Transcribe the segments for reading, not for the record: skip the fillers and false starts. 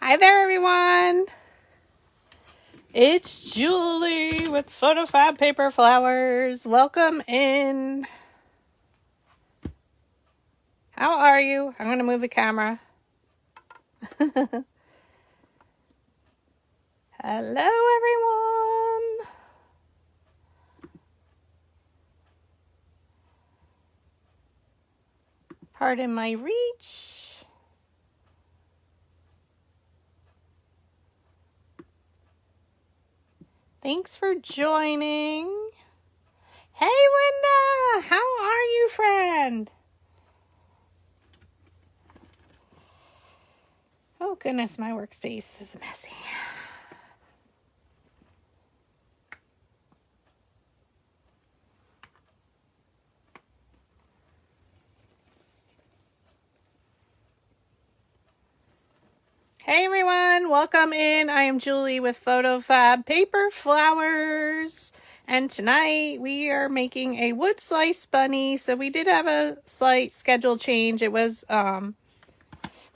Hi there, everyone. It's Julie with PhotoFabPaperFlowers. Welcome in. How are you? I'm going to move the camera. Hello, everyone. Pardon my reach. Thanks for joining. Hey, Linda. How are you, friend? Oh, goodness, my workspace is messy. Hey everyone, welcome in. I am Julie with PhotoFabPaperFlowers. And tonight we are making a wood slice bunny. So we did have a slight schedule change. It was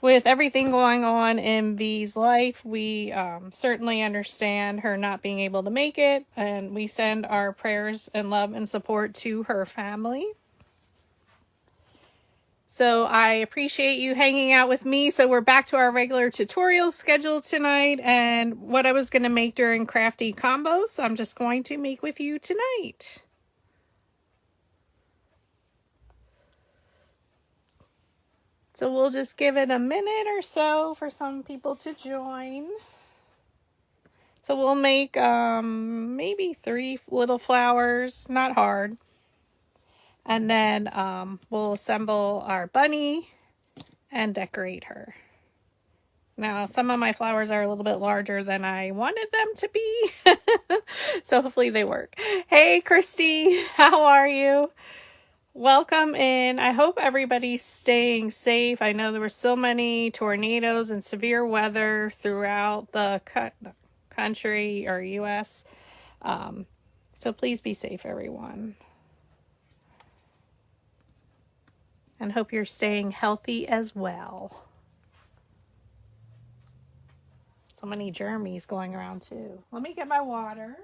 with everything going on in V's life, we certainly understand her not being able to make it. And we send our prayers and love and support to her family. So I appreciate you hanging out with me. So we're back to our regular tutorial schedule tonight. And what I was going to make during crafty combos, I'm just going to make with you tonight. So we'll just give it a minute or so for some people to join. So we'll make maybe 3 little flowers, not hard. And then we'll assemble our bunny and decorate her. Now, some of my flowers are a little bit larger than I wanted them to be. So hopefully they work. Hey, Christy, how are you? Welcome in. I hope everybody's staying safe. I know there were so many tornadoes and severe weather throughout the country or U.S. So please be safe, everyone. And hope you're staying healthy as well. So many germs going around too. Let me get my water.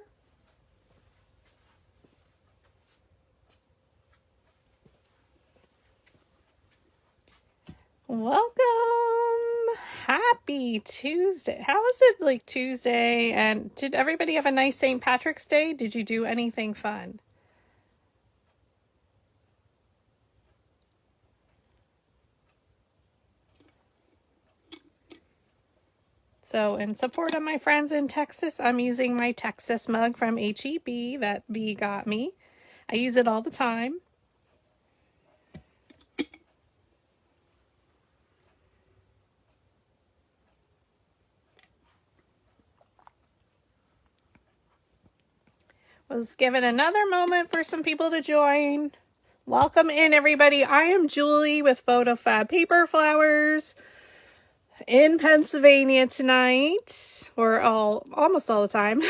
Welcome. Happy Tuesday. How is it like Tuesday? And did everybody have a nice St. Patrick's Day? Did you do anything fun? So in support of my friends in Texas, I'm using my Texas mug from H-E-B that B got me. I use it all the time. Let's give it another moment for some people to join. Welcome in, everybody. I am Julie with PhotoFabPaperFlowers in Pennsylvania tonight, or almost all the time,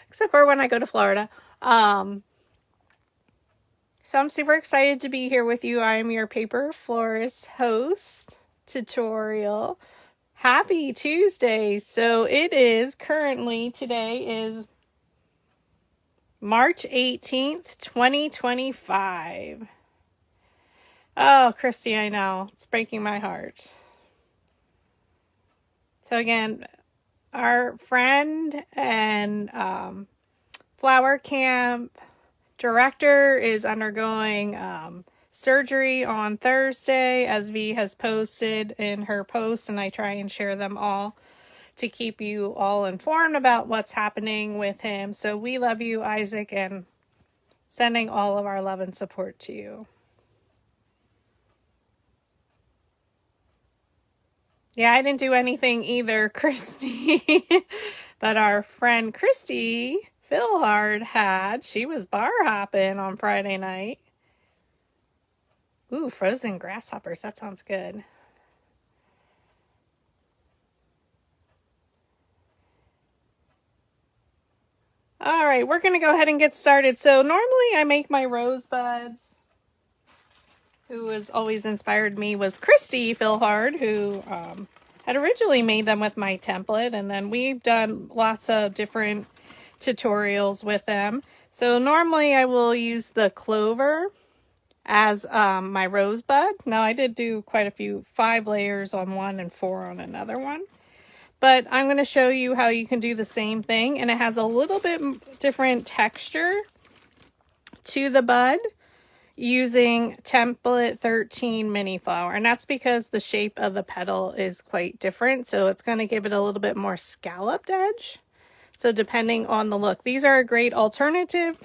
except for when I go to Florida. So I'm super excited to be here with you. I am your paper florist host tutorial. Happy Tuesday. So it is today is March 18th, 2025. Oh, Christy, I know. It's breaking my heart. So again, our friend and flower camp director is undergoing surgery on Thursday, as V has posted in her posts, and I try and share them all to keep you all informed about what's happening with him. So we love you, Isaac, and sending all of our love and support to you. Yeah, I didn't do anything either, Christy. But our friend Christy Philhard she was bar hopping on Friday night. Ooh, frozen grasshoppers. That sounds good. All right, we're going to go ahead and get started. So normally I make my rosebuds. Who has always inspired me was Christy Philhard, who had originally made them with my template, and then we've done lots of different tutorials with them. So normally I will use the clover as my rosebud. Now I did do quite a few, 5 layers on one and 4 on another one. But I'm going to show you how you can do the same thing, and it has a little bit different texture to the bud using template 13 mini flower, and that's because the shape of the petal is quite different, so it's going to give it a little bit more scalloped edge. So depending on the look, these are a great alternative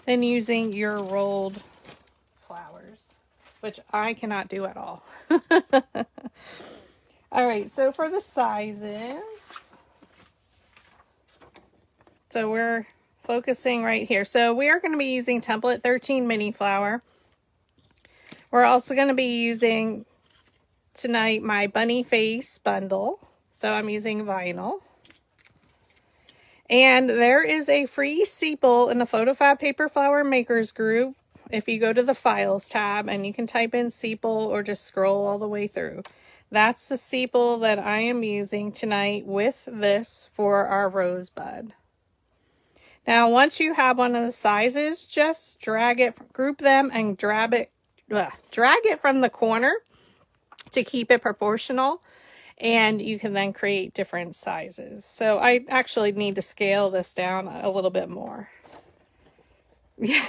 than using your rolled flowers, which I cannot do at all. All right, so for the sizes, so we're focusing right here. So we are going to be using template 13 mini flower. We're also going to be using tonight my bunny face bundle. So I'm using vinyl. And there is a free sepal in the PhotoFab Paper Flower Makers group. If you go to the Files tab and you can type in sepal or just scroll all the way through. That's the sepal that I am using tonight with this for our rosebud. Now, once you have one of the sizes, just drag it, group them, and drag it from the corner to keep it proportional, and you can then create different sizes. So I actually need to scale this down a little bit more. Yeah,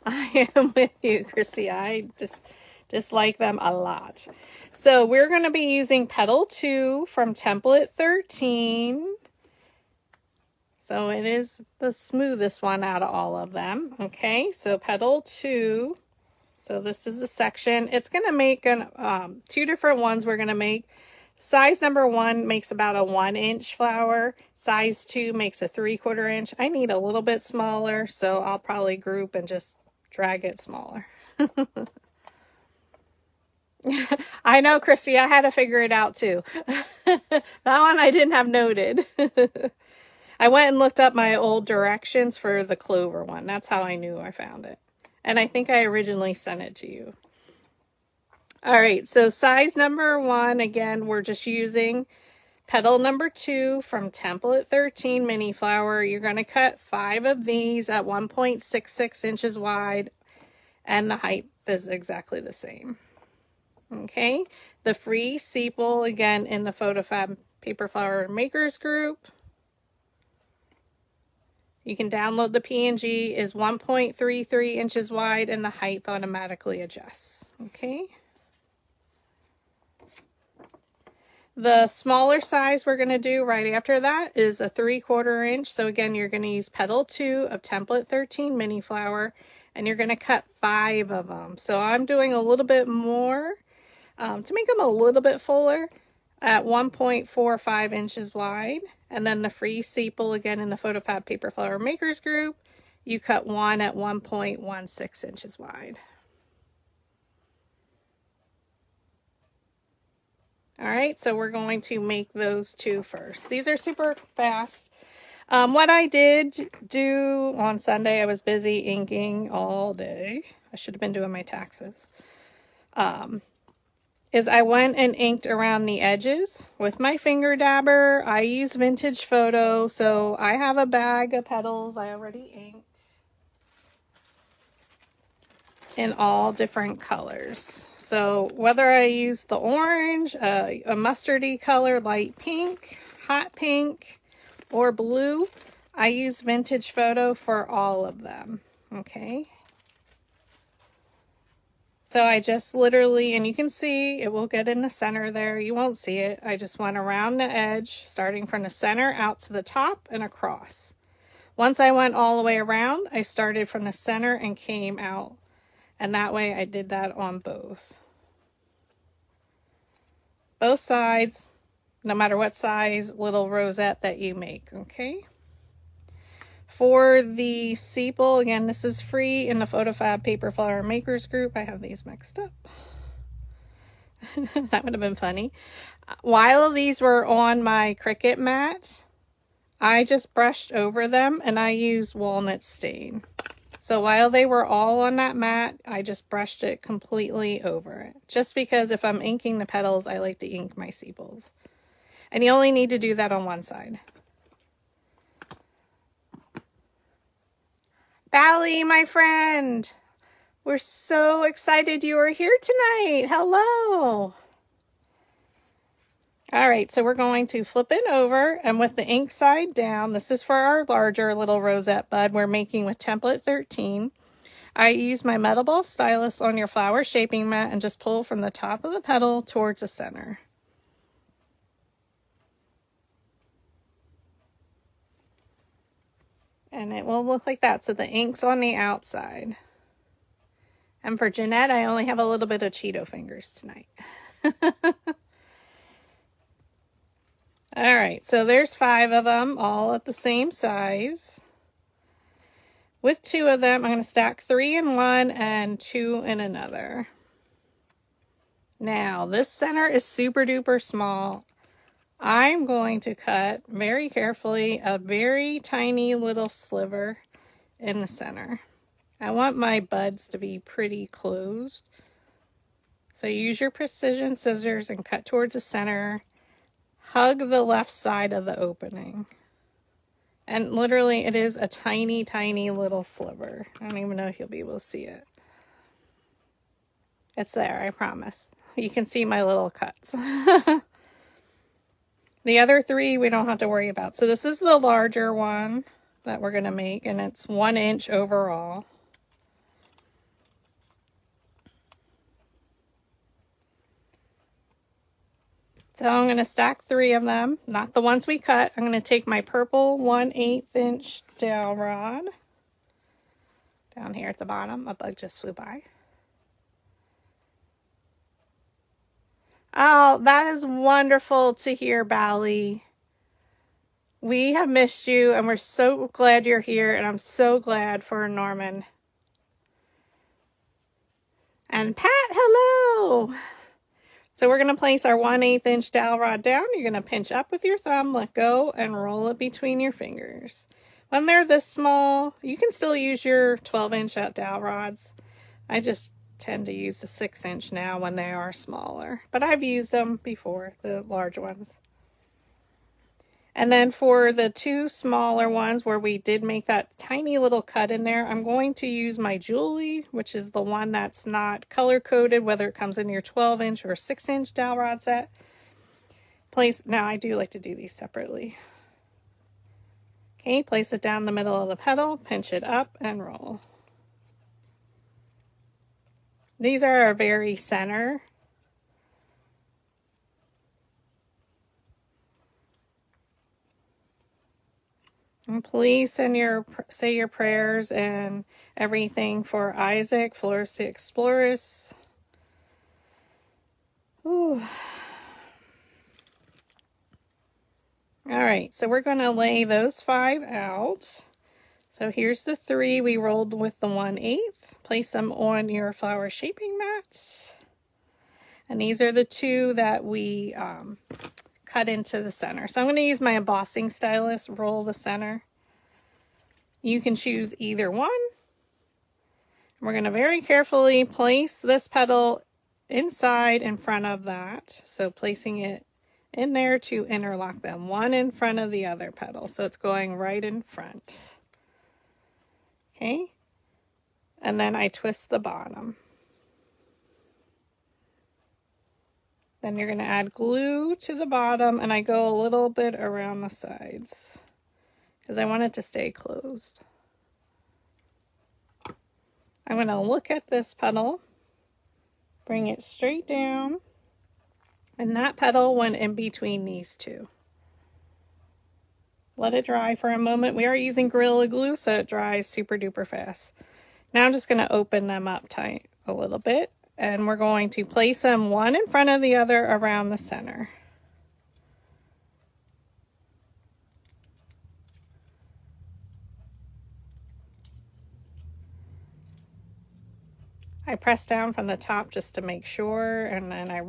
I am with you, Christy. I dislike them a lot. So we're going to be using petal 2 from template 13. So it is the smoothest one out of all of them. Okay, so petal 2. So this is the section. It's going to make two different ones we're going to make. Size number 1 makes about a 1-inch flower. Size 2 makes a 3/4 inch. I need a little bit smaller, so I'll probably group and just drag it smaller. I know, Christy, I had to figure it out too. That one I didn't have noted. I went and looked up my old directions for the clover one. That's how I knew I found it. And I think I originally sent it to you. All right, so size number 1, again, we're just using petal number 2 from template 13 mini flower. You're going to cut 5 of these at 1.66 inches wide, and the height is exactly the same. Okay, the free sepal, again, in the PhotoFab Paper Flower Makers group. You can download the PNG, is 1.33 inches wide, and the height automatically adjusts. Okay. The smaller size we're going to do right after that is a 3/4 inch. So again, you're going to use petal 2 of template 13 mini flower, and you're going to cut 5 of them. So I'm doing a little bit more to make them a little bit fuller at 1.45 inches wide. And then the free sepal, again, in the PhotoFab Paper Flower Makers group, you cut 1 at 1.16 inches wide. All right, so we're going to make those 2 first. These are super fast. What I did do on Sunday, I was busy inking all day. I should have been doing my taxes. Is I went and inked around the edges with my finger dabber. I use Vintage Photo, so I have a bag of petals I already inked in all different colors. So whether I use the orange, a mustardy color, light pink, hot pink, or blue, I use Vintage Photo for all of them. Okay. So I just literally, and you can see it will get in the center there. You won't see it. I just went around the edge, starting from the center out to the top and across. Once I went all the way around, I started from the center and came out. And that way I did that on both. Both sides, no matter what size little rosette that you make, okay? For the sepal, again, this is free in the PhotoFab Paper Flower Makers group. I have these mixed up. That would have been funny. While these were on my Cricut mat, I just brushed over them and I used walnut stain. So while they were all on that mat, I just brushed it completely over it. Just because if I'm inking the petals, I like to ink my sepals. And you only need to do that on one side. Bally, my friend, we're so excited you are here tonight. Hello. All right, so we're going to flip it over, and with the ink side down, this is for our larger little rosette bud we're making with template 13. I use my metal ball stylus on your flower shaping mat and just pull from the top of the petal towards the center. And it will look like that, so the ink's on the outside. And for Jeanette, I only have a little bit of Cheeto fingers tonight. All right, so there's 5 of them, all at the same size. With 2 of them, I'm going to stack 3 in one and 2 in another. Now, this center is super duper small. I'm going to cut very carefully a very tiny little sliver in the center. I want my buds to be pretty closed. So use your precision scissors and cut towards the center. Hug the left side of the opening. And literally it is a tiny, tiny little sliver. I don't even know if you'll be able to see it. It's there, I promise. You can see my little cuts. The other 3 we don't have to worry about. So this is the larger one that we're going to make, and it's 1 inch overall. So I'm going to stack 3 of them, not the ones we cut. I'm going to take my purple 1/8 inch dowel rod. Down here at the bottom, a bug just flew by. Oh, that is wonderful to hear, Bally. We have missed you, and we're so glad you're here, and I'm so glad for Norman. And Pat, hello! So we're going to place our 1/8 inch dowel rod down. You're going to pinch up with your thumb, let go, and roll it between your fingers. When they're this small, you can still use your 12-inch dowel rods. I just tend to use the 6-inch now when they are smaller, but I've used them before, the large ones. And then for the 2 smaller ones where we did make that tiny little cut in there, I'm going to use my Julie, which is the one that's not color coded, whether it comes in your 12-inch or 6-inch dowel rod set. Now I do like to do these separately. Okay, place it down the middle of the petal, pinch it up and roll. These are our very center. And please say your prayers and everything for Isaac, Floris the Explorers. Ooh. All right, so we're going to lay those 5 out. So here's the 3 we rolled with the 1/8. Place them on your flower shaping mat. And these are the 2 that we cut into the center. So I'm going to use my embossing stylus, roll the center. You can choose either one. We're going to very carefully place this petal inside in front of that. So placing it in there to interlock them, one in front of the other petal. So it's going right in front. Okay. And then I twist the bottom. Then you're going to add glue to the bottom, and I go a little bit around the sides because I want it to stay closed. I'm going to look at this petal, bring it straight down, and that petal went in between these 2. Let it dry for a moment. We are using Gorilla Glue, so it dries super duper fast. Now I'm just going to open them up tight a little bit. And we're going to place them one in front of the other around the center. I press down from the top just to make sure, and then I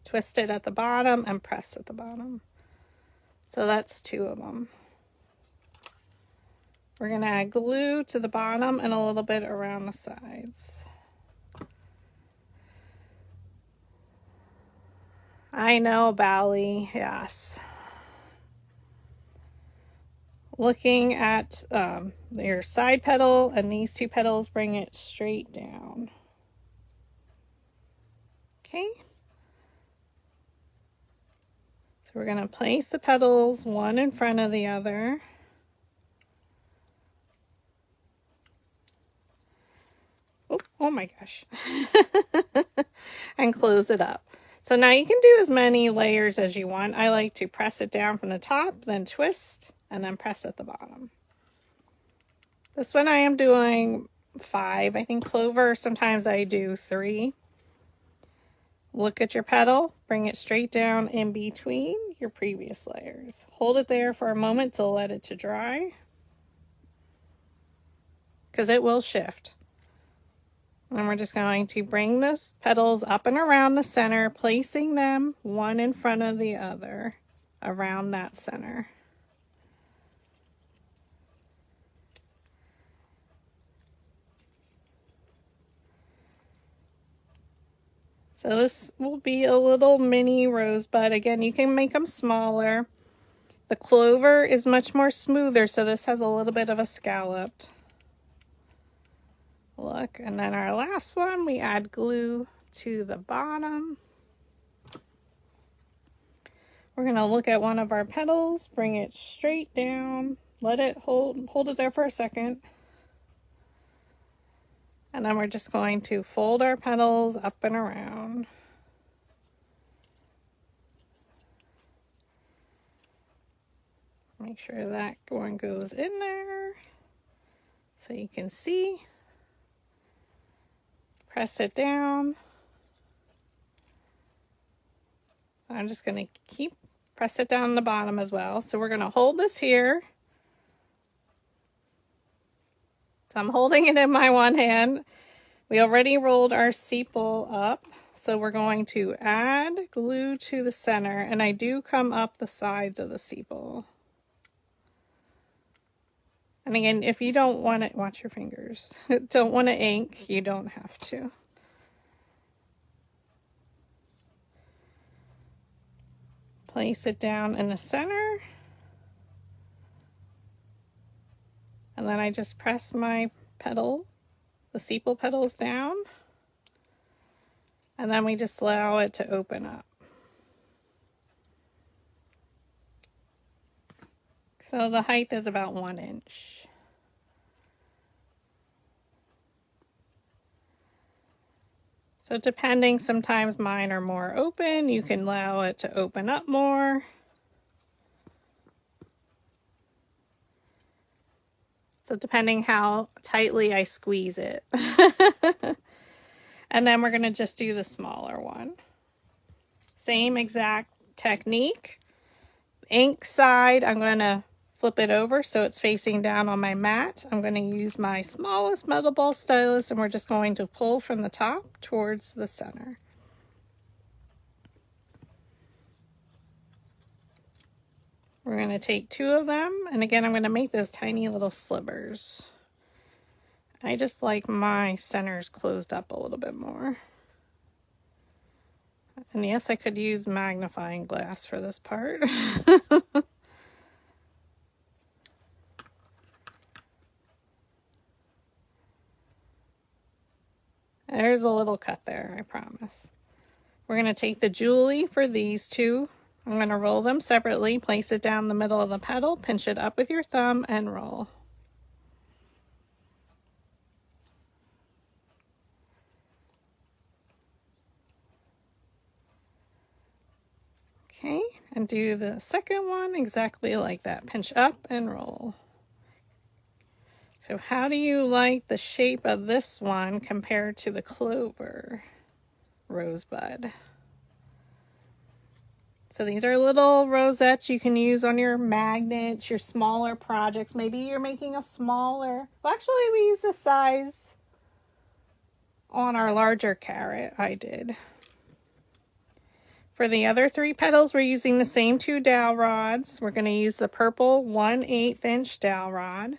twist it at the bottom and press at the bottom. So that's 2 of them. We're going to add glue to the bottom and a little bit around the sides. I know, Bally, yes. Looking at your side petal and these two petals, bring it straight down. Okay. So we're going to place the petals one in front of the other. Oh my gosh. And close it up. So now you can do as many layers as you want. I like to press it down from the top, then twist, and then press at the bottom. This one I am doing 5. I think clover, sometimes I do 3. Look at your petal, bring it straight down in between your previous layers. Hold it there for a moment to let it to dry, because it will shift. And we're just going to bring the petals up and around the center, placing them one in front of the other around that center. So this will be a little mini rosebud. Again, you can make them smaller. The clover is much more smoother, so this has a little bit of a scalloped look. And then our last one, we add glue to the bottom. We're going to look at one of our petals, bring it straight down, let it hold it there for a second. And then we're just going to fold our petals up and around. Make sure that one goes in there so you can see. Press it down. I'm just going to press it down the bottom as well. So we're going to hold this here. So I'm holding it in my one hand. We already rolled our sepal up. So we're going to add glue to the center. And I do come up the sides of the sepal. And again, if you don't want it, watch your fingers. Don't want to ink, you don't have to. Place it down in the center. And then I just press my petal, the sepal petals down. And then we just allow it to open up. So the height is about 1 inch. So depending, sometimes mine are more open. You can allow it to open up more. So depending how tightly I squeeze it. And then we're going to just do the smaller one. Same exact technique. Ink side, I'm going to flip it over so it's facing down on my mat. I'm going to use my smallest metal ball stylus, and we're just going to pull from the top towards the center. We're going to take 2 of them, and again, I'm going to make those tiny little slivers. I just like my centers closed up a little bit more. And yes, I could use magnifying glass for this part. There's a little cut there, I promise. We're going to take the Julie for these 2. I'm going to roll them separately, place it down the middle of the petal, pinch it up with your thumb, and roll. Okay, and do the second one exactly like that. Pinch up and roll. So how do you like the shape of this one compared to the clover rosebud? So these are little rosettes you can use on your magnets, your smaller projects. Maybe you're making a smaller, well, actually we use this size on our larger carrot. I did. For the other 3 petals, we're using the same 2 dowel rods. We're going to use the purple 1/8 inch dowel rod.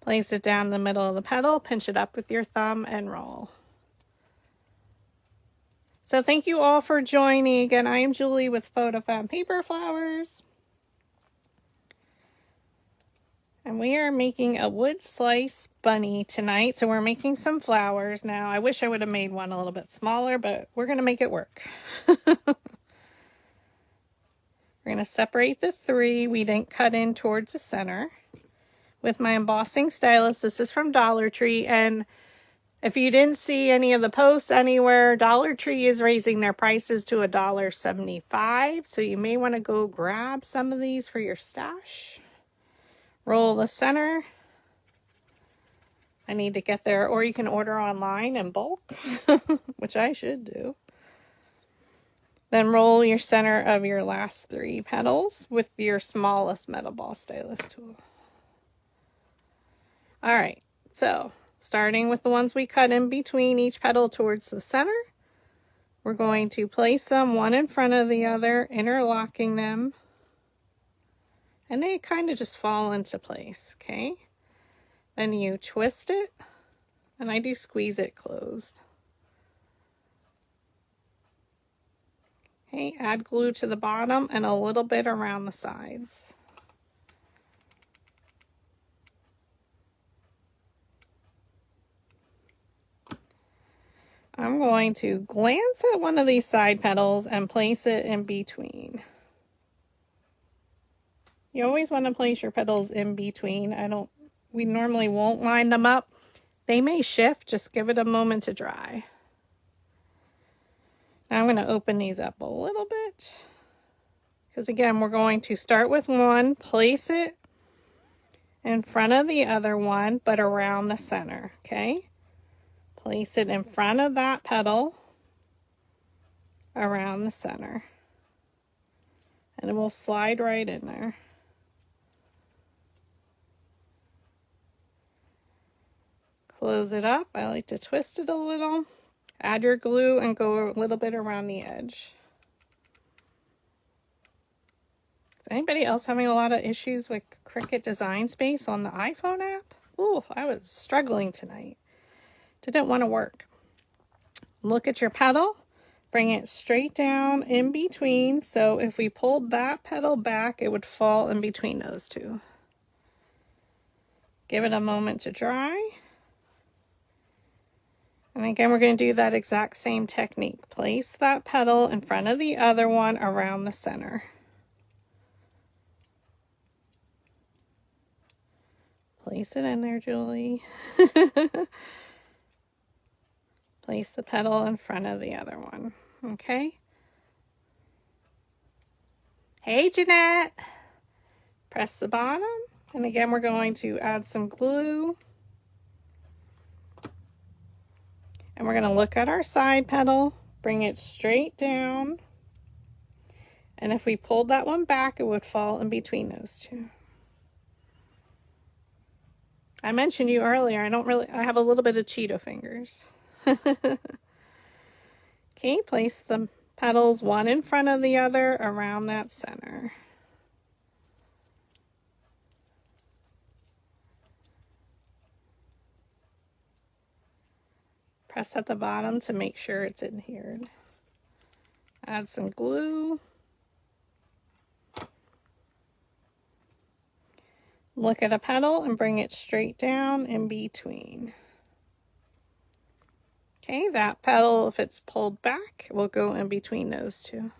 Place it down the middle of the petal, pinch it up with your thumb, and roll. So thank you all for joining. Again, I am Julie with PhotoFabPaperFlowers. And we are making a wood slice bunny tonight. So we're making some flowers. Now, I wish I would have made one a little bit smaller, but we're going to make it work. We're going to separate the three. We didn't cut in towards the center. With my embossing stylus, this is from Dollar Tree. And if you didn't see any of the posts anywhere, Dollar Tree is raising their prices to $1.75. So you may want to go grab some of these for your stash. Roll the center. I need to get there, or you can order online in bulk, which I should do. Then roll your center of your last three petals with your smallest metal ball stylus tool. All right, so starting with the ones we cut in between each petal towards the center, we're going to place them one in front of the other, interlocking them, and they kind of just fall into place, okay? Then you twist it, and I do squeeze it closed. Okay, add glue to the bottom and a little bit around the sides. I'm going to glance at one of these side petals and place it in between. You always want to place your petals in between. We normally won't line them up. They may shift, just give it a moment to dry. Now I'm going to open these up a little bit. Because again, we're going to start with one, place it in front of the other one, but around the center, okay? Place it in front of that petal, around the center. And it will slide right in there. Close it up. I like to twist it a little. Add your glue and go a little bit around the edge. Is anybody else having a lot of issues with Cricut Design Space on the iPhone app? Ooh, I was struggling tonight. Didn't want to work. Look at your petal. Bring it straight down in between. So if we pulled that petal back, it would fall in between those two. Give it a moment to dry. And again, we're going to do that exact same technique. Place that petal in front of the other one around the center. Place it in there, Julie. Place the petal in front of the other one. Okay? Hey, Jeanette! Press the bottom. And again, we're going to add some glue. And we're going to look at our side petal, bring it straight down. And if we pulled that one back, it would fall in between those two. I mentioned you earlier, I have a little bit of Cheeto fingers. Okay, place the petals one in front of the other around that center. Press at the bottom to make sure it's adhered. Add some glue. Look at a petal and bring it straight down in between. Okay, that petal, if it's pulled back, will go in between those two.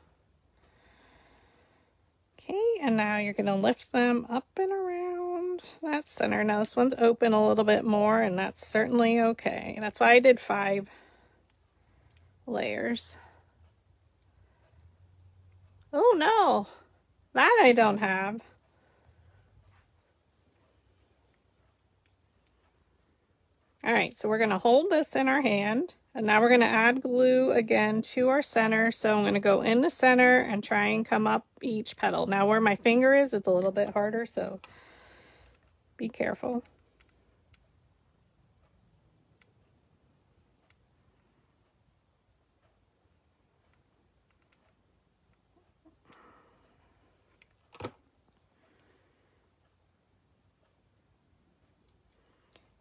Okay, and now you're going to lift them up and around that center. Now this one's open a little bit more, and that's certainly okay. That's why I did 5 layers. Oh no, that I don't have. All right, so we're going to hold this in our hand, and now we're going to add glue again to our center. So I'm going to go in the center and try and come up each petal. Now where my finger is, it's a little bit harder, so be careful.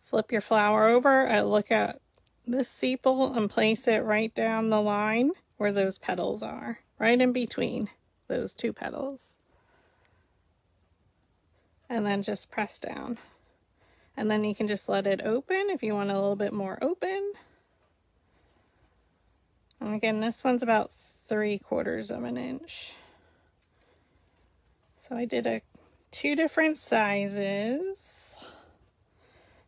Flip your flower over. I look at this sepal and place it right down the line where those petals are, right in between those two petals. And then just press down. And then you can just let it open if you want a little bit more open. And again, this one's about 3/4 of an inch. So I did 2 different sizes.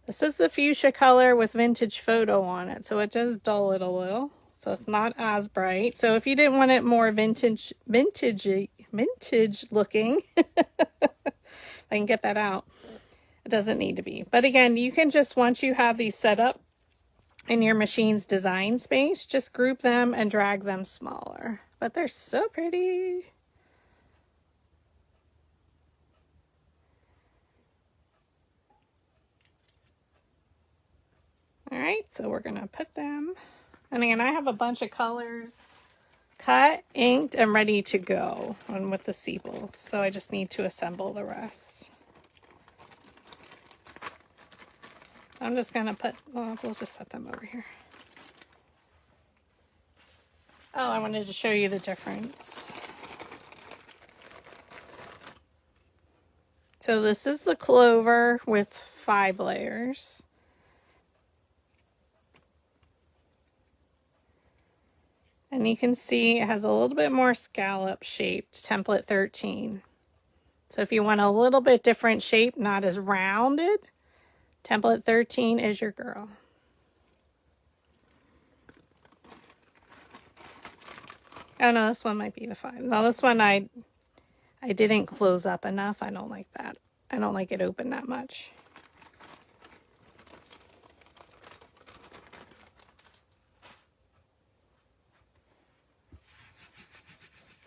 This is the fuchsia color with vintage photo on it, so it does dull it a little. So it's not as bright. So if you didn't want it more vintage looking, I can get that out. It doesn't need to be. But again, you can just, once you have these set up in your machine's design space, just group them and drag them smaller. But they're so pretty. All right, so we're gonna put them. And again, I have a bunch of colors cut, inked, and ready to go on with the sepals. So I just need to assemble the rest. So I'm just gonna put, well, we'll just set them over here. Oh, I wanted to show you the difference. So this is the clover with 5 layers. And you can see it has a little bit more scallop shaped template 13. So if you want a little bit different shape, not as rounded, template 13 is your girl. Oh no, this one might be the 5. No, this one I didn't close up enough. I don't like that. I don't like it open that much.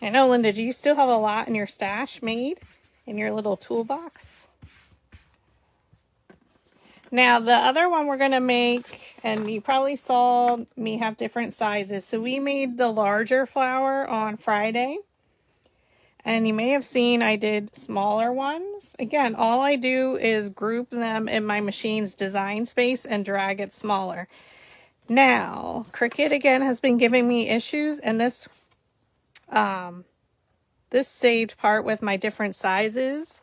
I know, Linda, do you still have a lot in your stash made in your little toolbox? Now, the other one we're going to make, and you probably saw me have different sizes. So we made the larger flower on Friday. And you may have seen I did smaller ones. Again, all I do is group them in my machine's design space and drag it smaller. Now, Cricut again has been giving me issues, and this saved part with my different sizes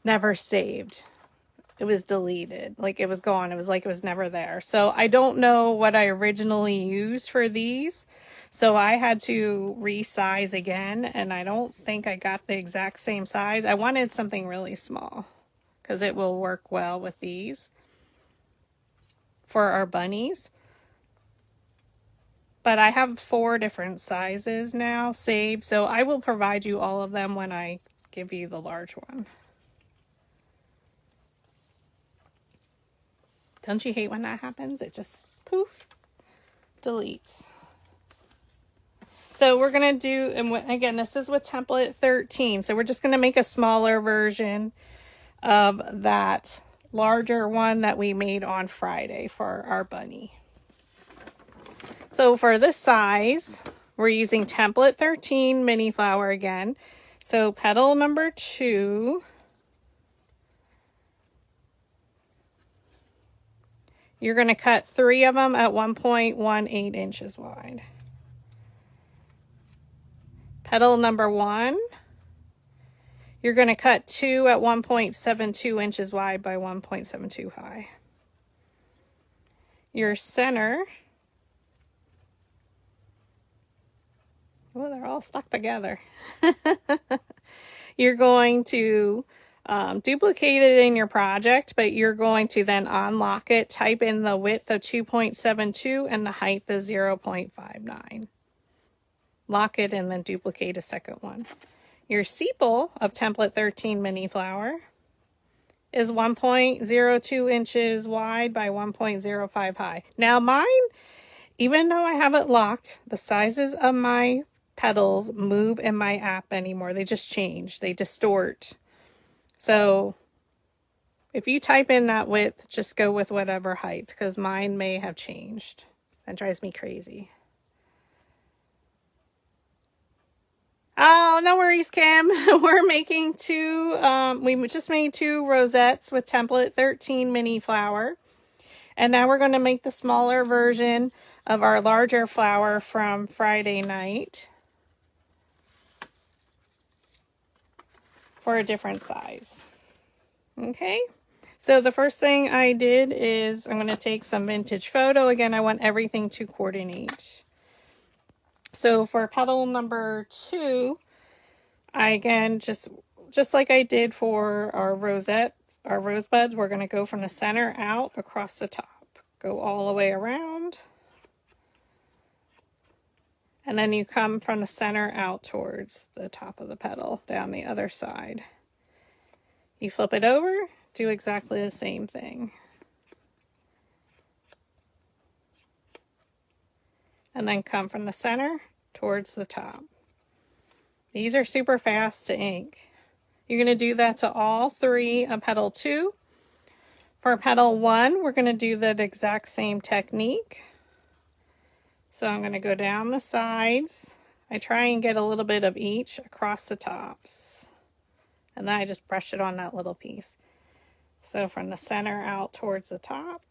never saved. It was deleted, like it was gone. It was like it was never there. So I don't know what I originally used for these. So I had to resize again, and I don't think I got the exact same size. I wanted something really small because it will work well with these for our bunnies. But I have 4 different sizes now saved, so I will provide you all of them when I give you the large one. Don't you hate when that happens? It just poof, deletes. So we're going to do, and again, this is with template 13. So we're just going to make a smaller version of that larger one that we made on Friday for our bunny. So for this size, we're using template 13 mini flower again. So petal number 2. You're going to cut 3 of them at 1.18 inches wide. Petal number 1, you're going to cut 2 at 1.72 inches wide by 1.72 high. Your center, oh, they're all stuck together. You're going to duplicate it in your project, but you're going to then unlock it, type in the width of 2.72 and the height of 0.59. Lock it and then duplicate a second one. Your sepal of template 13 mini flower is 1.02 inches wide by 1.05 high. Now mine, even though I have it locked, the sizes of my petals move in my app anymore. They just change. They distort. So if you type in that width, just go with whatever height, because mine may have changed. That drives me crazy. Oh, no worries, Kim. We're making 2, we just made 2 rosettes with template 13 mini flower. And now we're going to make the smaller version of our larger flower from Friday night for a different size. Okay, so the first thing I did is I'm going to take some vintage photo. Again, I want everything to coordinate. So for petal number 2, I again, just like I did for our rosettes, our rosebuds, we're going to go from the center out across the top. Go all the way around. And then you come from the center out towards the top of the petal, down the other side. You flip it over, do exactly the same thing. And then come from the center towards the top. These are super fast to ink. You're going to do that to all 3 of petal 2. For petal 1, we're going to do that exact same technique. So I'm going to go down the sides. I try and get a little bit of each across the tops. And then I just brush it on that little piece. So from the center out towards the top.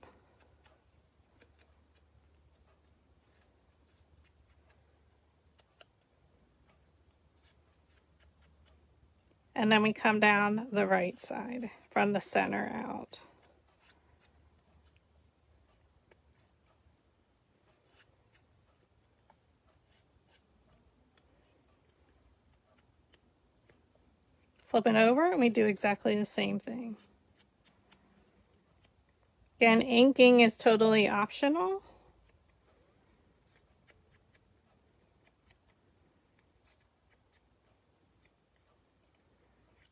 And then we come down the right side from the center out. Flip it over and we do exactly the same thing. Again, inking is totally optional.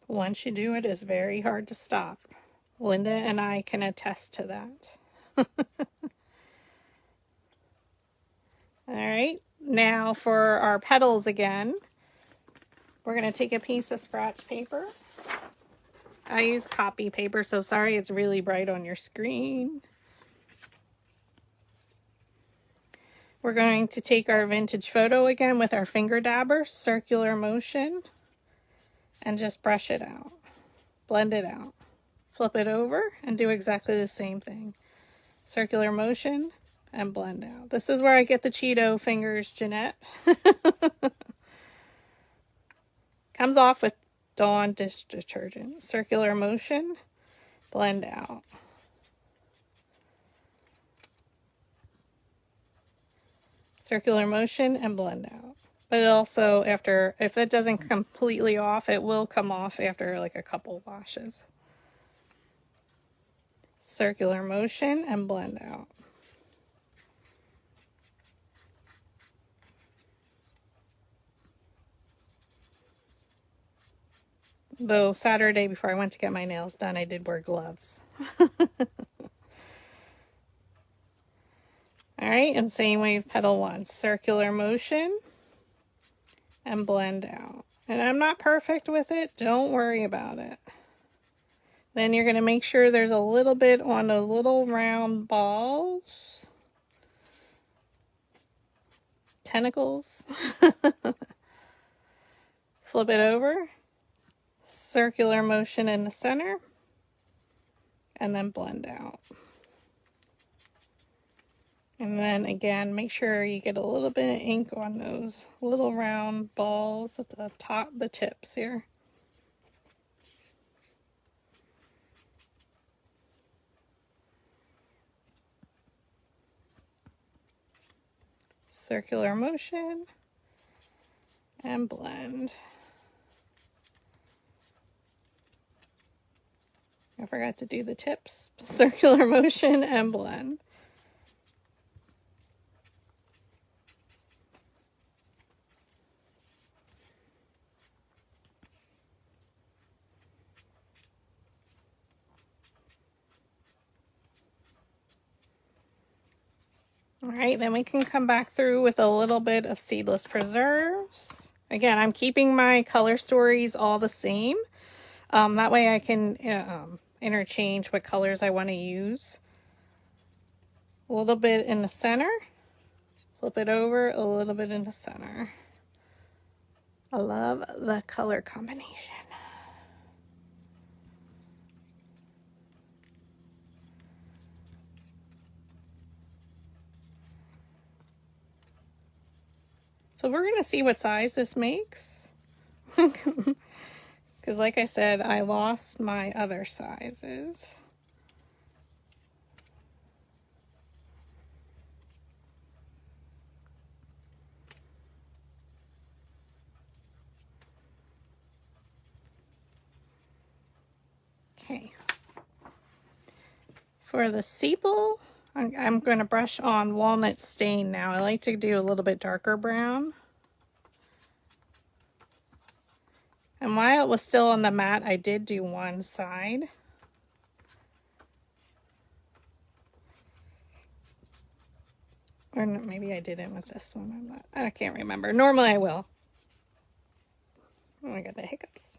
Once you do it, it's very hard to stop. Linda and I can attest to that. All right, now for our petals again, we're going to take a piece of scratch paper. I use copy paper, so sorry it's really bright on your screen. We're going to take our vintage photo again with our finger dabber, circular motion, and just brush it out. Blend it out. Flip it over and do exactly the same thing. Circular motion and blend out. This is where I get the Cheeto fingers, Jeanette. Comes off with Dawn dish detergent. Circular motion, blend out. Circular motion and blend out. But also after, if it doesn't completely off, it will come off after like a couple washes. Circular motion and blend out. Though Saturday before I went to get my nails done, I did wear gloves. All right, and same way with petal 1. Circular motion and blend out. And I'm not perfect with it. Don't worry about it. Then you're going to make sure there's a little bit on those little round balls. Tentacles. Flip it over. Circular motion in the center. And then blend out. And then again, make sure you get a little bit of ink on those little round balls at the top, the tips here. Circular motion and blend. I forgot to do the tips. Circular motion and blend. All right, then we can come back through with a little bit of seedless preserves. Again, I'm keeping my color stories all the same. That way I can interchange what colors I want to use. A little bit in the center. Flip it over, a little bit in the center. I love the color combination. So we're going to see what size this makes. Because like I said, I lost my other sizes. Okay. For the sepal, I'm going to brush on walnut stain now. I like to do a little bit darker brown. And while it was still on the mat, I did do one side. Or maybe I didn't with this one. I can't remember. Normally I will. Oh, I got the hiccups.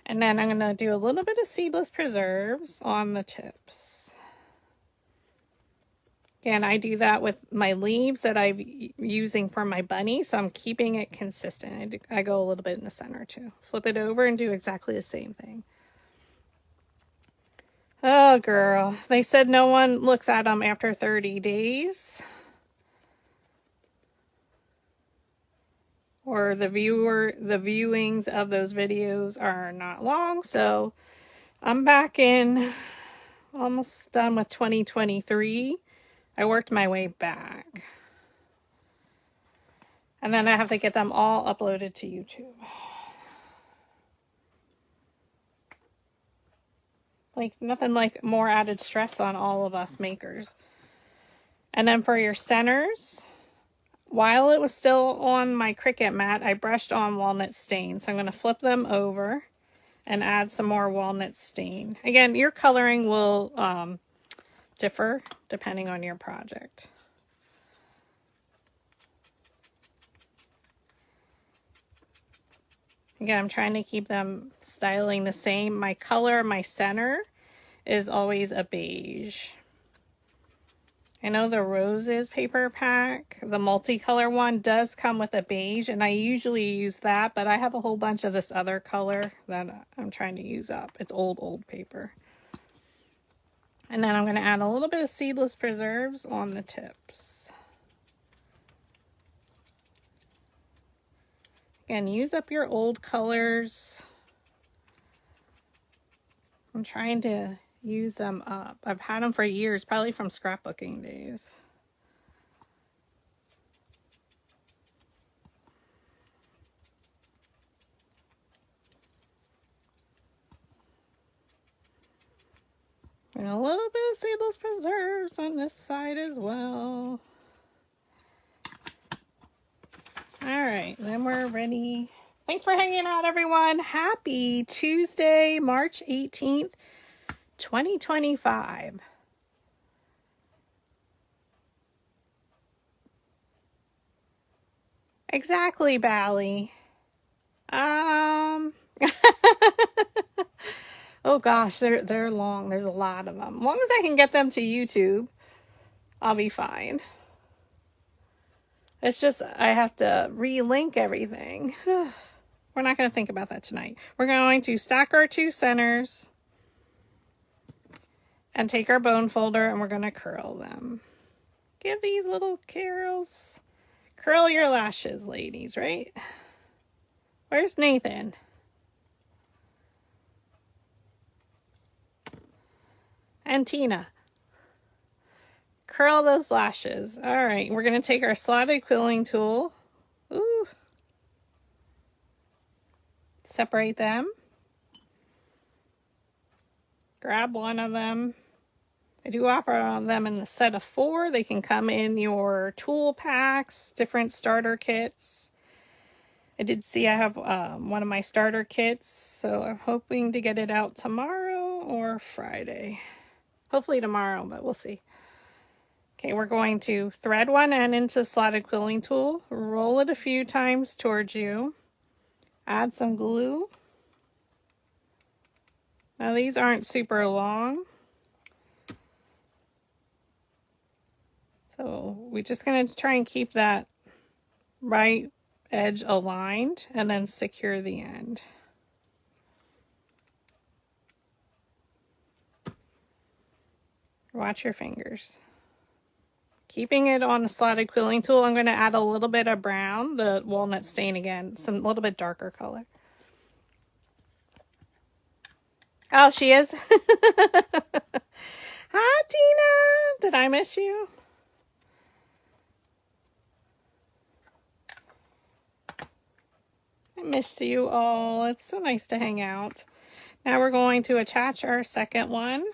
And then I'm going to do a little bit of seedless preserves on the tips. Again, I do that with my leaves that I'm using for my bunny, so I'm keeping it consistent. I go a little bit in the center too. Flip it over and do exactly the same thing. Oh, girl. They said no one looks at them after 30 days. Or the viewings of those videos are not long. So I'm back in, almost done with 2023. I worked my way back. And then I have to get them all uploaded to YouTube. Like, nothing like more added stress on all of us makers. And then for your centers, while it was still on my Cricut mat, I brushed on walnut stain. So I'm going to flip them over and add some more walnut stain. Again, your coloring will differ depending on your project. Again, I'm trying to keep them styling the same. My color, my center, is always a beige. I know the Roses paper pack, the multicolor one, does come with a beige, and I usually use that, but I have a whole bunch of this other color that I'm trying to use up. It's old paper. And then I'm going to add a little bit of seedless preserves on the tips. Again, use up your old colors. I'm trying to use them up. I've had them for years, probably from scrapbooking days. And a little bit of seedless preserves on this side as well. All right, then we're ready. Thanks for hanging out, everyone. Happy Tuesday, March 18th, 2025. Exactly, Bally. Oh gosh, they're long. There's a lot of them. As long as I can get them to YouTube, I'll be fine. It's just I have to relink everything. We're not going to think about that tonight. We're going to stack our two centers and take our bone folder and we're going to curl them. Give these little curls. Curl your lashes, ladies, right? Where's Nathan? And Tina. Curl those lashes. All right, we're going to take our slotted quilling tool. Ooh. Separate them. Grab one of them. I do offer them in the set of 4. They can come in your tool packs, different starter kits. I did see I have one of my starter kits, so I'm hoping to get it out tomorrow or Friday. Hopefully tomorrow, but we'll see. Okay, we're going to thread one end into the slotted quilling tool, roll it a few times towards you, add some glue. Now these aren't super long, so we're just going to try and keep that right edge aligned and then secure the end. Watch your fingers. Keeping it on the slotted quilling tool, I'm going to add a little bit of brown, the walnut stain again, some little bit darker color. Oh, she is? Hi, Tina. Did I miss you? I missed you all. It's so nice to hang out. Now we're going to attach our second one.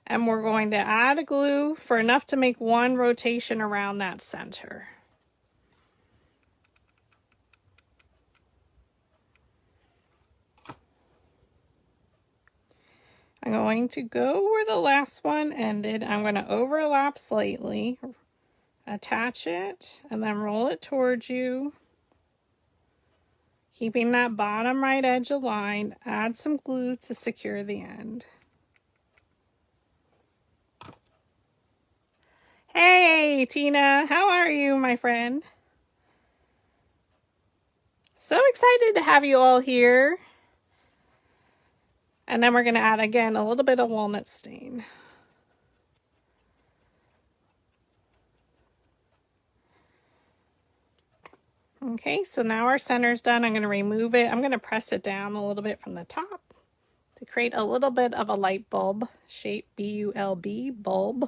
And we're going to add a glue for enough to make one rotation around that center. I'm going to go where the last one ended. I'm going to overlap slightly, attach it, and then roll it towards you. Keeping that bottom right edge aligned, add some glue to secure the end. Hey, Tina, how are you, my friend? So excited to have you all here. And then we're going to add, again, a little bit of walnut stain. Okay, so now our center's done. I'm going to remove it. I'm going to press it down a little bit from the top to create a little bit of a light bulb shape, B-U-L-B, bulb.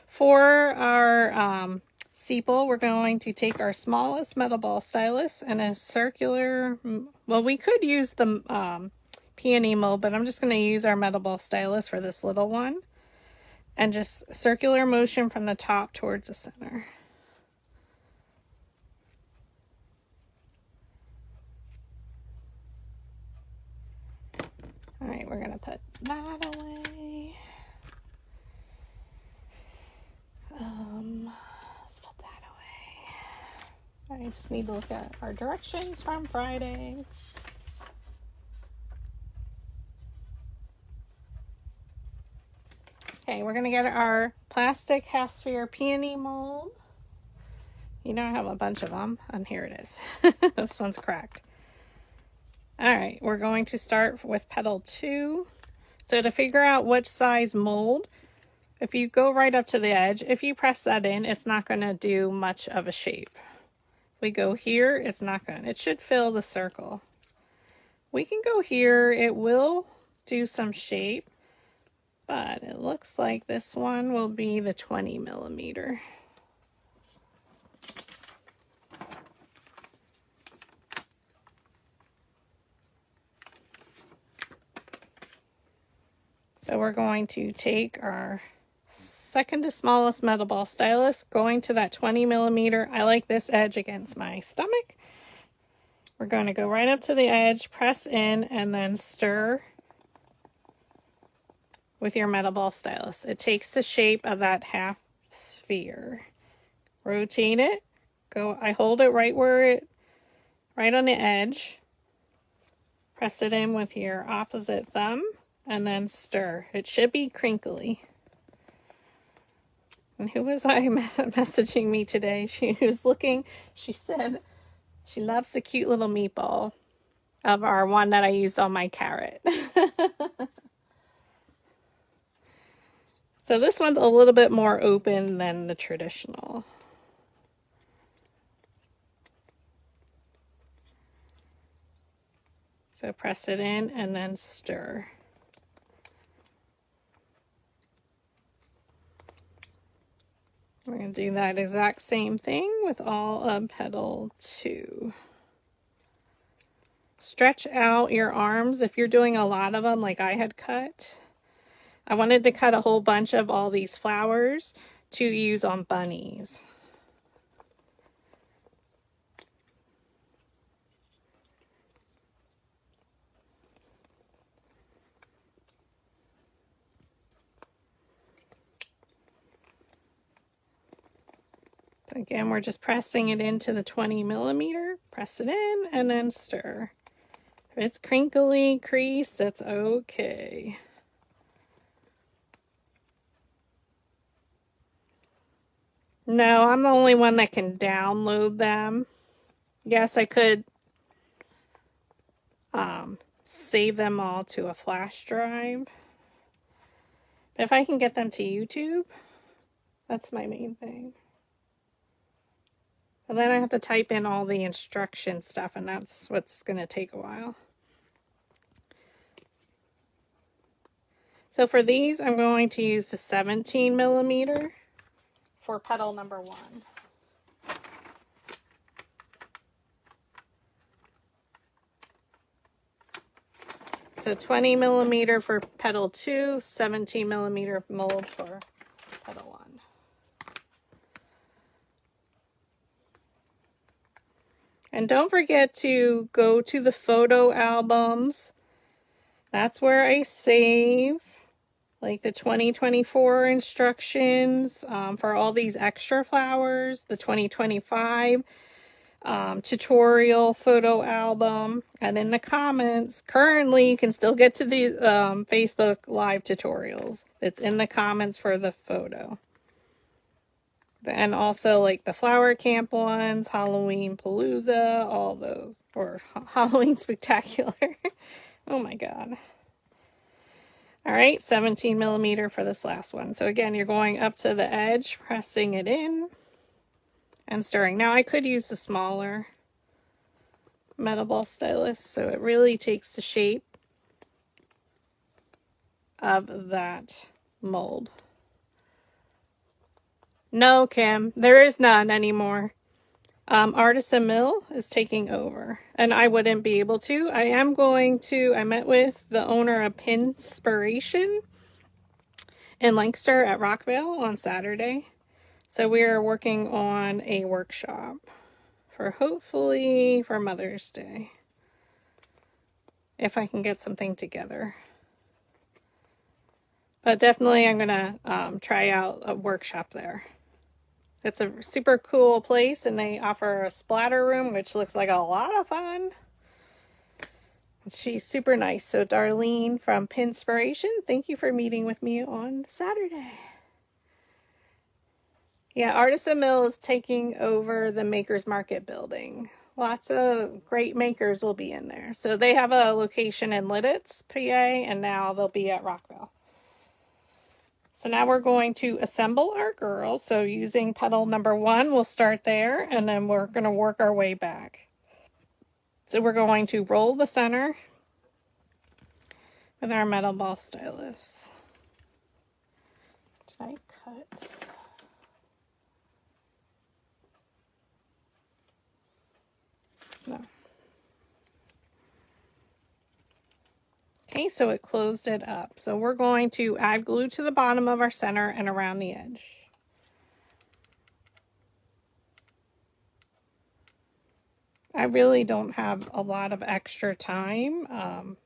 For our sepal, we're going to take our smallest metal ball stylus and a circular, well, we could use the peony mold, but I'm just going to use our metal ball stylus for this little one. And just circular motion from the top towards the center. All right, we're going to put that away. Let's put that away. I just need to look at our directions from Friday. Okay, we're going to get our plastic half sphere peony mold. You know I have a bunch of them, and here it is. This one's cracked. All right, we're going to start with petal 2. So to figure out which size mold, if you go right up to the edge, if you press that in, it's not going to do much of a shape. If we go here, it's not going to. It should fill the circle. We can go here. It will do some shape, but it looks like this one will be the 20 millimeter. So we're going to take our second to smallest metal ball stylus, going to that 20 millimeter. I like this edge against my stomach. We're going to go right up to the edge, press in, and then stir with your metal ball stylus. It takes the shape of that half sphere. Rotate it. I hold it right right on the edge. Press it in with your opposite thumb. And then stir. It should be crinkly. And who was I messaging me today? She was looking, she said she loves the cute little meatball of our one that I used on my carrot. So this one's a little bit more open than the traditional. So press it in and then stir. We're going to do that exact same thing with all of petal 2. Stretch out your arms if you're doing a lot of them like I had cut. I wanted to cut a whole bunch of all these flowers to use on bunnies. So again, we're just pressing it into the 20 millimeter. Press it in and then stir. If it's crinkly crease, that's okay. No, I'm the only one that can download them. Yes, I could save them all to a flash drive. But if I can get them to YouTube, That's my main thing. And then I have to type in all the instruction stuff, and that's what's going to take a while. So for these, I'm going to use the 17 millimeter for petal number 1. So 20 millimeter for petal 2, 17 millimeter mold for petal 1. And don't forget to go to the photo albums. That's where I save like the 2024 instructions for all these extra flowers, the 2025 tutorial photo album. And in the comments, currently you can still get to the Facebook live tutorials. It's in the comments for the photo. And also like the flower camp ones, Halloween Palooza, all those, or Halloween Spectacular. Oh my god. All right, 17 millimeter for this last one. So again, you're going up to the edge, pressing it in and stirring. Now I could use the smaller metal ball stylus, so it really takes the shape of that mold. No, Kim, there is none anymore. Artisan Mill is taking over, and I wouldn't be able to. I met with the owner of Pinspiration in Lancaster at Rockville on Saturday. So we are working on a workshop for hopefully for Mother's Day, if I can get something together. But definitely I'm going to try out a workshop there. It's a super cool place, and they offer a splatter room, which looks like a lot of fun. She's super nice. So Darlene from Pinspiration, thank you for meeting with me on Saturday. Yeah, Artisan Mill is taking over the Makers Market building. Lots of great makers will be in there. So they have a location in Lidditz, PA, and now they'll be at Rockville. So now we're going to assemble our girls. So using petal number 1, we'll start there, and then we're going to work our way back. So we're going to roll the center with our metal ball stylus. Did I cut? No. Okay, so it closed it up. So we're going to add glue to the bottom of our center and around the edge. I really don't have a lot of extra time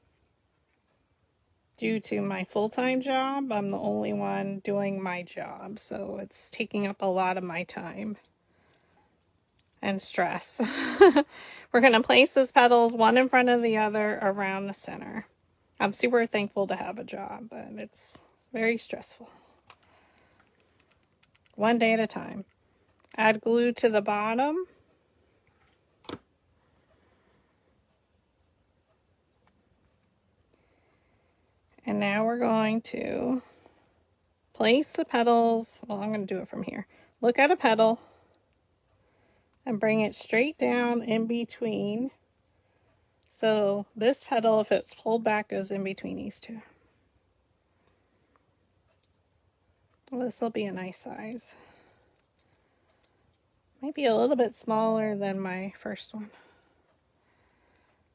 due to my full-time job. I'm the only one doing my job, so it's taking up a lot of my time and stress. We're going to place those petals one in front of the other around the center. I'm super thankful to have a job, but it's very stressful. One day at a time. Add glue to the bottom. And now we're going to place the petals. Well, I'm going to do it from here. Look at a petal and bring it straight down in between. So this petal, if it's pulled back, goes in between these two. Well, this will be a nice size. Might be a little bit smaller than my first one.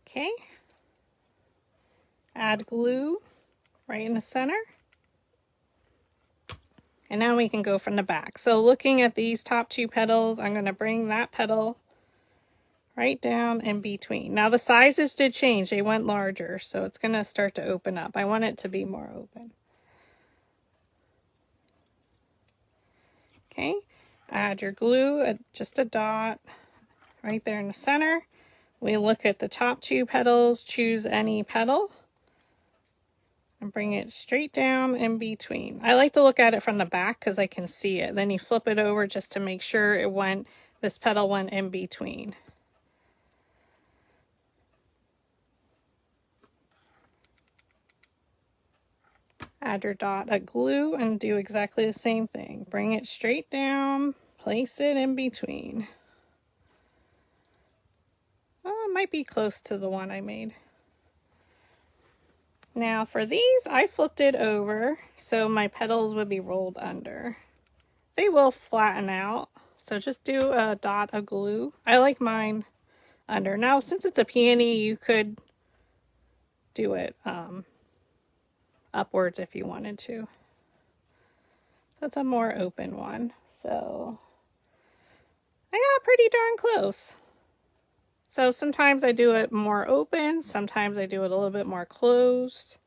Okay. Add glue right in the center. And now we can go from the back. So looking at these top 2 petals, I'm going to bring that petal right down in between. Now the sizes did change. They went larger, so it's going to start to open up. I want it to be more open. Okay, add your glue, just a dot right there in the center. We look at the top 2 petals, choose any petal, and bring it straight down in between. I like to look at it from the back because I can see it. Then you flip it over just to make sure this petal went in between. Add your dot of glue and do exactly the same thing. Bring it straight down, place it in between. Oh, it might be close to the one I made. Now for these, I flipped it over so my petals would be rolled under. They will flatten out, so just do a dot of glue. I like mine under. Now, since it's a peony, you could do it upwards if you wanted to. That's a more open one. So I got pretty darn close. So sometimes I do it more open, sometimes I do it a little bit more closed.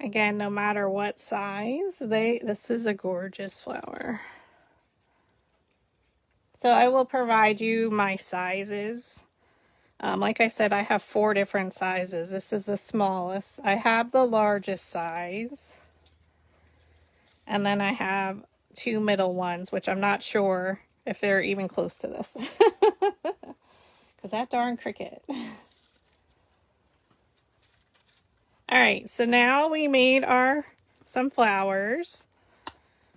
Again, no matter what size, this is a gorgeous flower. So I will provide you my sizes. Like I said, I have 4 different sizes. This is the smallest. I have the largest size. And then I have 2 middle ones, which I'm not sure if they're even close to this. Because that darn cricket. Alright, so now we made some flowers.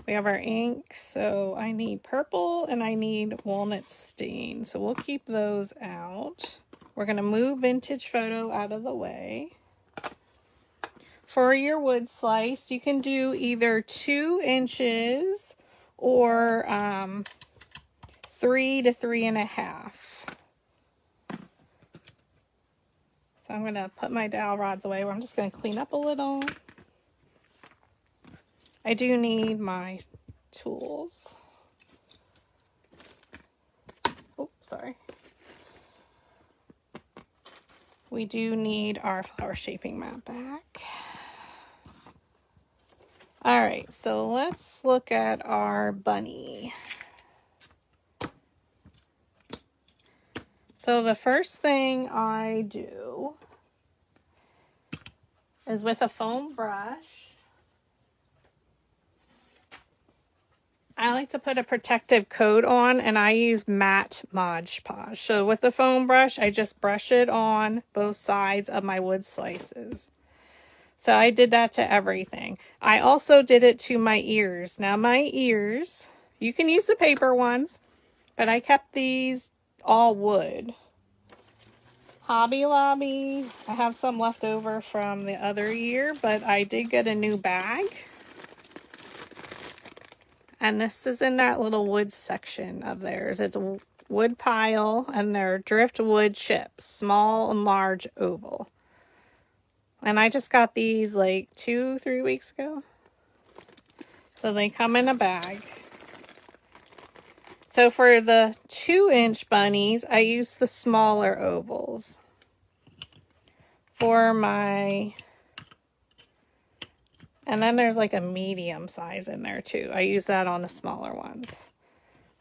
We have our ink, so I need purple and I need walnut stain. So we'll keep those out. We're going to move vintage photo out of the way. For your wood slice, you can do either 2 inches or 3 to 3.5. So I'm going to put my dowel rods away. I'm just going to clean up a little. I do need my tools. Oh, sorry. We do need our flower shaping mat back. All right, so let's look at our bunny. So the first thing I do is with a foam brush, I like to put a protective coat on, and I use matte Mod Podge. So with the foam brush, I just brush it on both sides of my wood slices. So I did that to everything. I also did it to my ears. Now my ears, you can use the paper ones, but I kept these all wood. Hobby Lobby, I have some left over from the other year, but I did get a new bag. And this is in that little wood section of theirs. It's a wood pile, and they're driftwood chips, small and large oval. And I just got these like 2-3 weeks ago. So they come in a bag. So for the 2-inch bunnies, I use the smaller ovals. For my... And then there's like a medium size in there too. I use that on the smaller ones.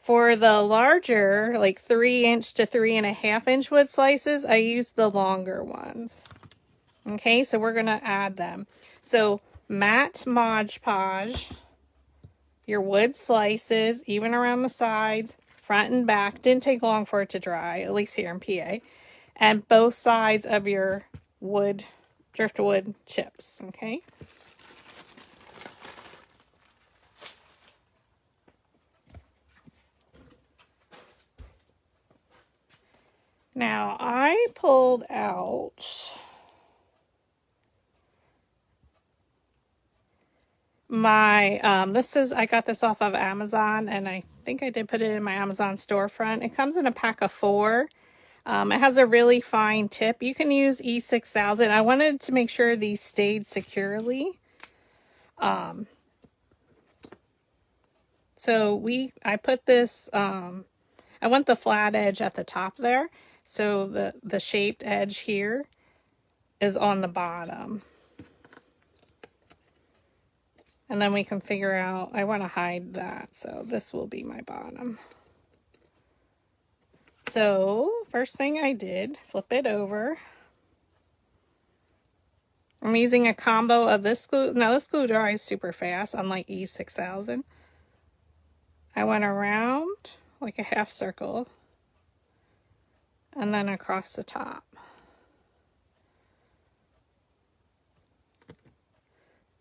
For the larger, like 3-inch to 3.5-inch wood slices, I use the longer ones. Okay, so we're going to add them. So matte Mod Podge, your wood slices, even around the sides, front and back. Didn't take long for it to dry, at least here in PA. And both sides of your wood, driftwood chips, okay? Now, I pulled out my, I got this off of Amazon, and I think I did put it in my Amazon storefront. It comes in a pack of 4. It has a really fine tip. You can use E6000. I wanted to make sure these stayed securely. So I put this, I want the flat edge at the top there. So the shaped edge here is on the bottom. And then we can figure out, I want to hide that. So this will be my bottom. So first thing I did, flip it over. I'm using a combo of this glue. Now this glue dries super fast, unlike E6000. I went around like a half circle and then across the top.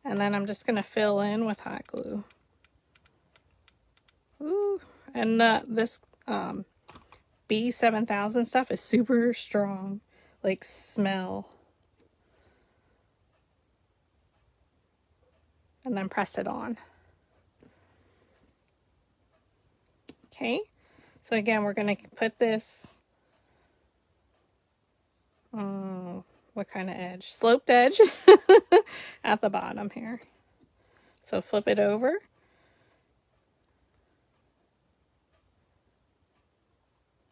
And then I'm just going to fill in with hot glue. Ooh, and this B7000 stuff is super strong, like smell. And then press it on. Okay, so again, we're going to put this, what kind of edge? Sloped edge at the bottom here. So flip it over.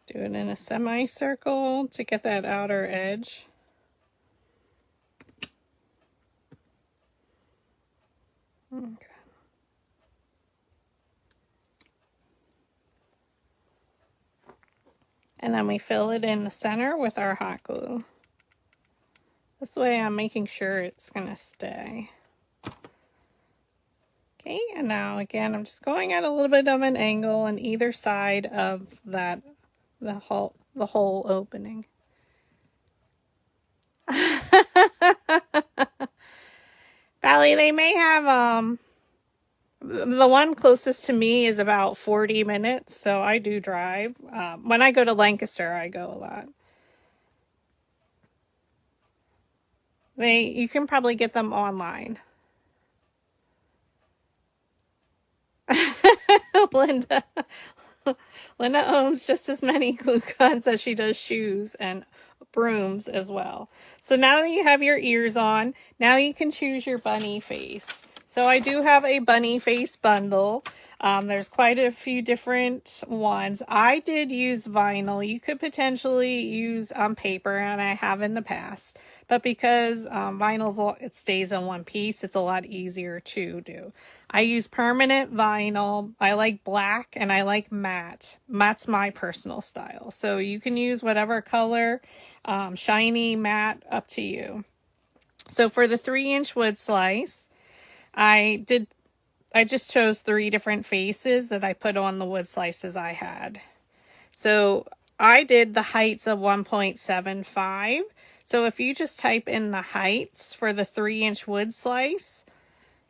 Do it in a semicircle to get that outer edge. Okay. And then we fill it in the center with our hot glue. This way I'm making sure it's going to stay. Okay, and now again I'm just going at a little bit of an angle on either side of that, the hole opening. Valley, they may have the one closest to me is about 40 minutes, so I do drive. When I go to Lancaster, I go a lot. You can probably get them online. Linda owns just as many glue guns as she does shoes and brooms as well. So now that you have your ears on, now you can choose your bunny face. So I do have a bunny face bundle. There's quite a few different ones. I did use vinyl. You could potentially use paper, and I have in the past. But because vinyl's, it stays in one piece, it's a lot easier to do. I use permanent vinyl. I like black and I like matte. Matte's my personal style. So you can use whatever color, shiny, matte, up to you. So for the 3-inch wood slice, I just chose 3 different faces that I put on the wood slices I had. So I did the heights of 1.75. So if you just type in the heights for the 3-inch wood slice,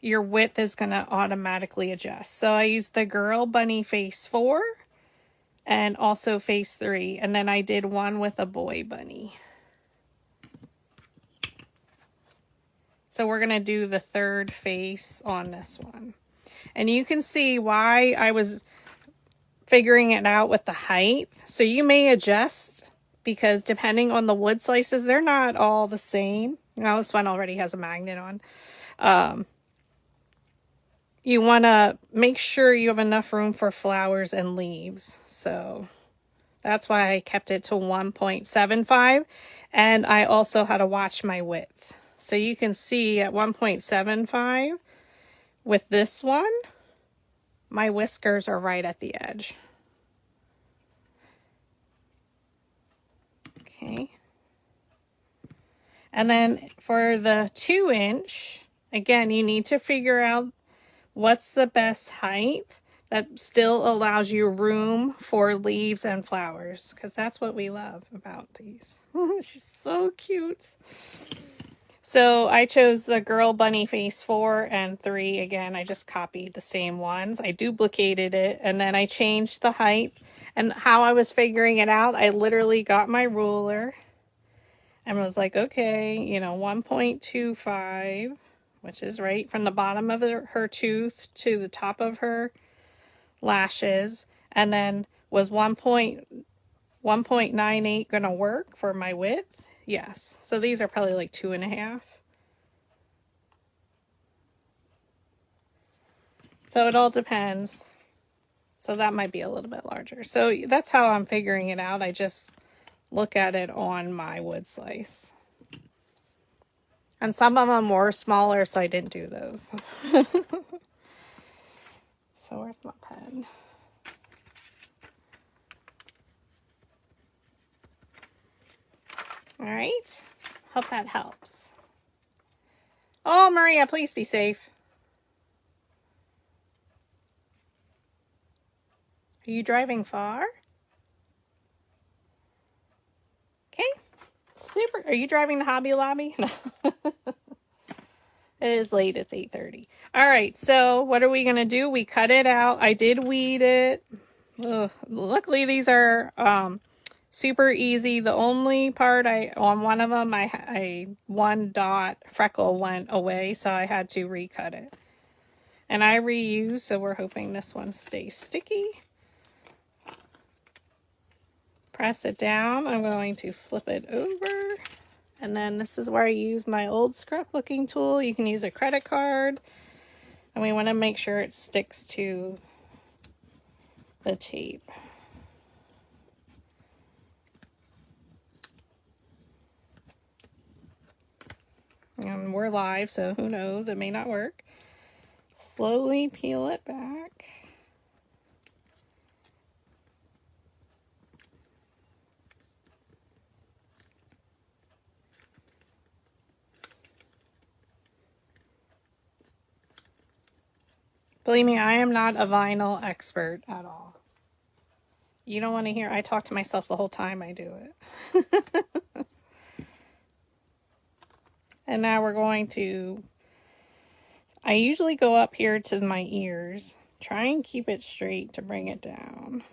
your width is going to automatically adjust. So I used the girl bunny face 4 and also face 3. And then I did one with a boy bunny. So we're going to do the 3rd face on this one. And you can see why I was figuring it out with the height. So you may adjust because depending on the wood slices, they're not all the same. Now this one already has a magnet on. You want to make sure you have enough room for flowers and leaves. So that's why I kept it to 1.75. And I also had to watch my width. So you can see at 1.75 with this one, my whiskers are right at the edge. Okay. And then for the 2-inch, again, you need to figure out what's the best height that still allows you room for leaves and flowers, because that's what we love about these. She's so cute. So I chose the girl bunny face 4 and 3. Again, I just copied the same ones. I duplicated it, and then I changed the height. And how I was figuring it out, I literally got my ruler and was like, okay, 1.25, which is right from the bottom of her tooth to the top of her lashes. And then was 1.98 going to work for my width? Yes. So these are probably like 2.5. So it all depends. So that might be a little bit larger. So that's how I'm figuring it out. I just look at it on my wood slice. And some of them were smaller, so I didn't do those. So where's my pen? All right. Hope that helps. Oh, Maria, please be safe. Are you driving far? Okay. Super. Are you driving to Hobby Lobby? No. It is late. It's 8:30. All right, so what are we going to do? We cut it out. I did weed it. Ugh. Luckily, these are super easy. The only part on one of them, I one dot freckle went away, so I had to recut it. And I reuse, so we're hoping this one stays sticky. Press it down. I'm going to flip it over. And then this is where I use my old scrapbooking tool. You can use a credit card. And we want to make sure it sticks to the tape. And we're live, so who knows? It may not work. Slowly peel it back. Believe me, I am not a vinyl expert at all. You don't want to hear, I talk to myself the whole time I do it. And now we're going to, I usually go up here to my ears. Try and keep it straight to bring it down.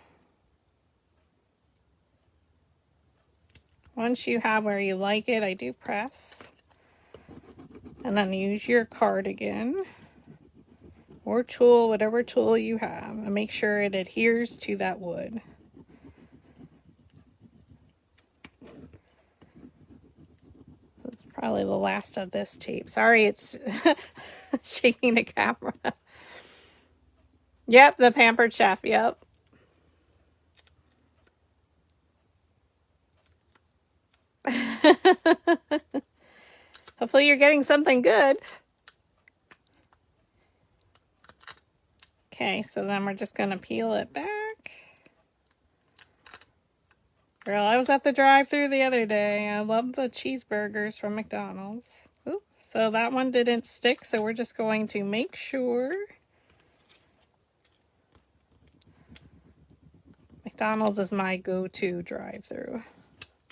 Once you have where you like it, I do press. And then use your cardigan or tool, whatever tool you have, and make sure it adheres to that wood. That's probably the last of this tape. Sorry, it's shaking the camera. Yep, the Pampered Chef, yep. Hopefully you're getting something good. Okay, so then we're just going to peel it back. Girl, I was at the drive-thru the other day. I love the cheeseburgers from McDonald's. Ooh, so that one didn't stick, so we're just going to make sure. McDonald's is my go-to drive-thru.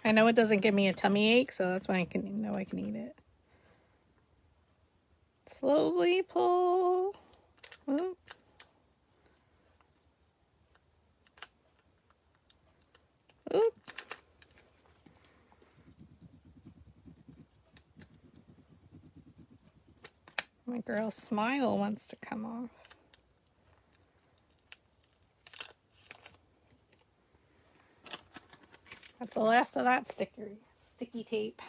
I know it doesn't give me a tummy ache, so that's why I know I can eat it. Slowly pull. Ooh. Oop. My girl's smile wants to come off. That's the last of that sticky tape.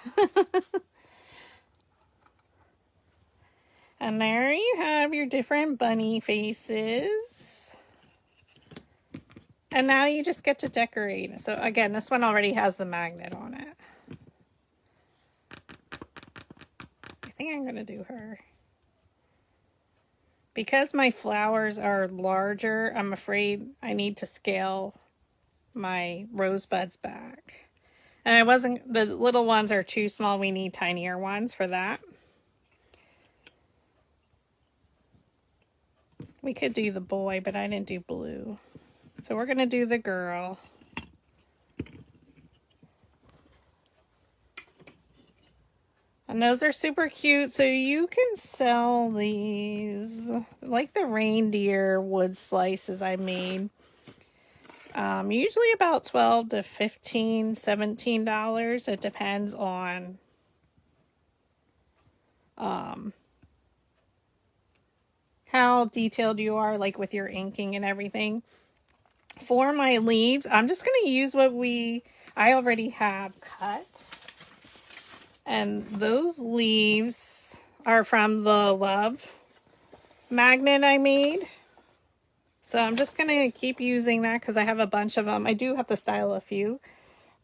And there you have your different bunny faces. And now you just get to decorate. So again, this one already has the magnet on it. I think I'm going to do her. Because my flowers are larger, I'm afraid I need to scale my rosebuds back. And the little ones are too small. We need tinier ones for that. We could do the boy, but I didn't do blue. So we're going to do the girl. And those are super cute. So you can sell these, like the reindeer wood slices I made. Usually about $12 to $15, $17. It depends on how detailed you are, like with your inking and everything. For my leaves, I'm just going to use what I already have cut. And those leaves are from the love magnet I made. So I'm just going to keep using that because I have a bunch of them. I do have to style a few.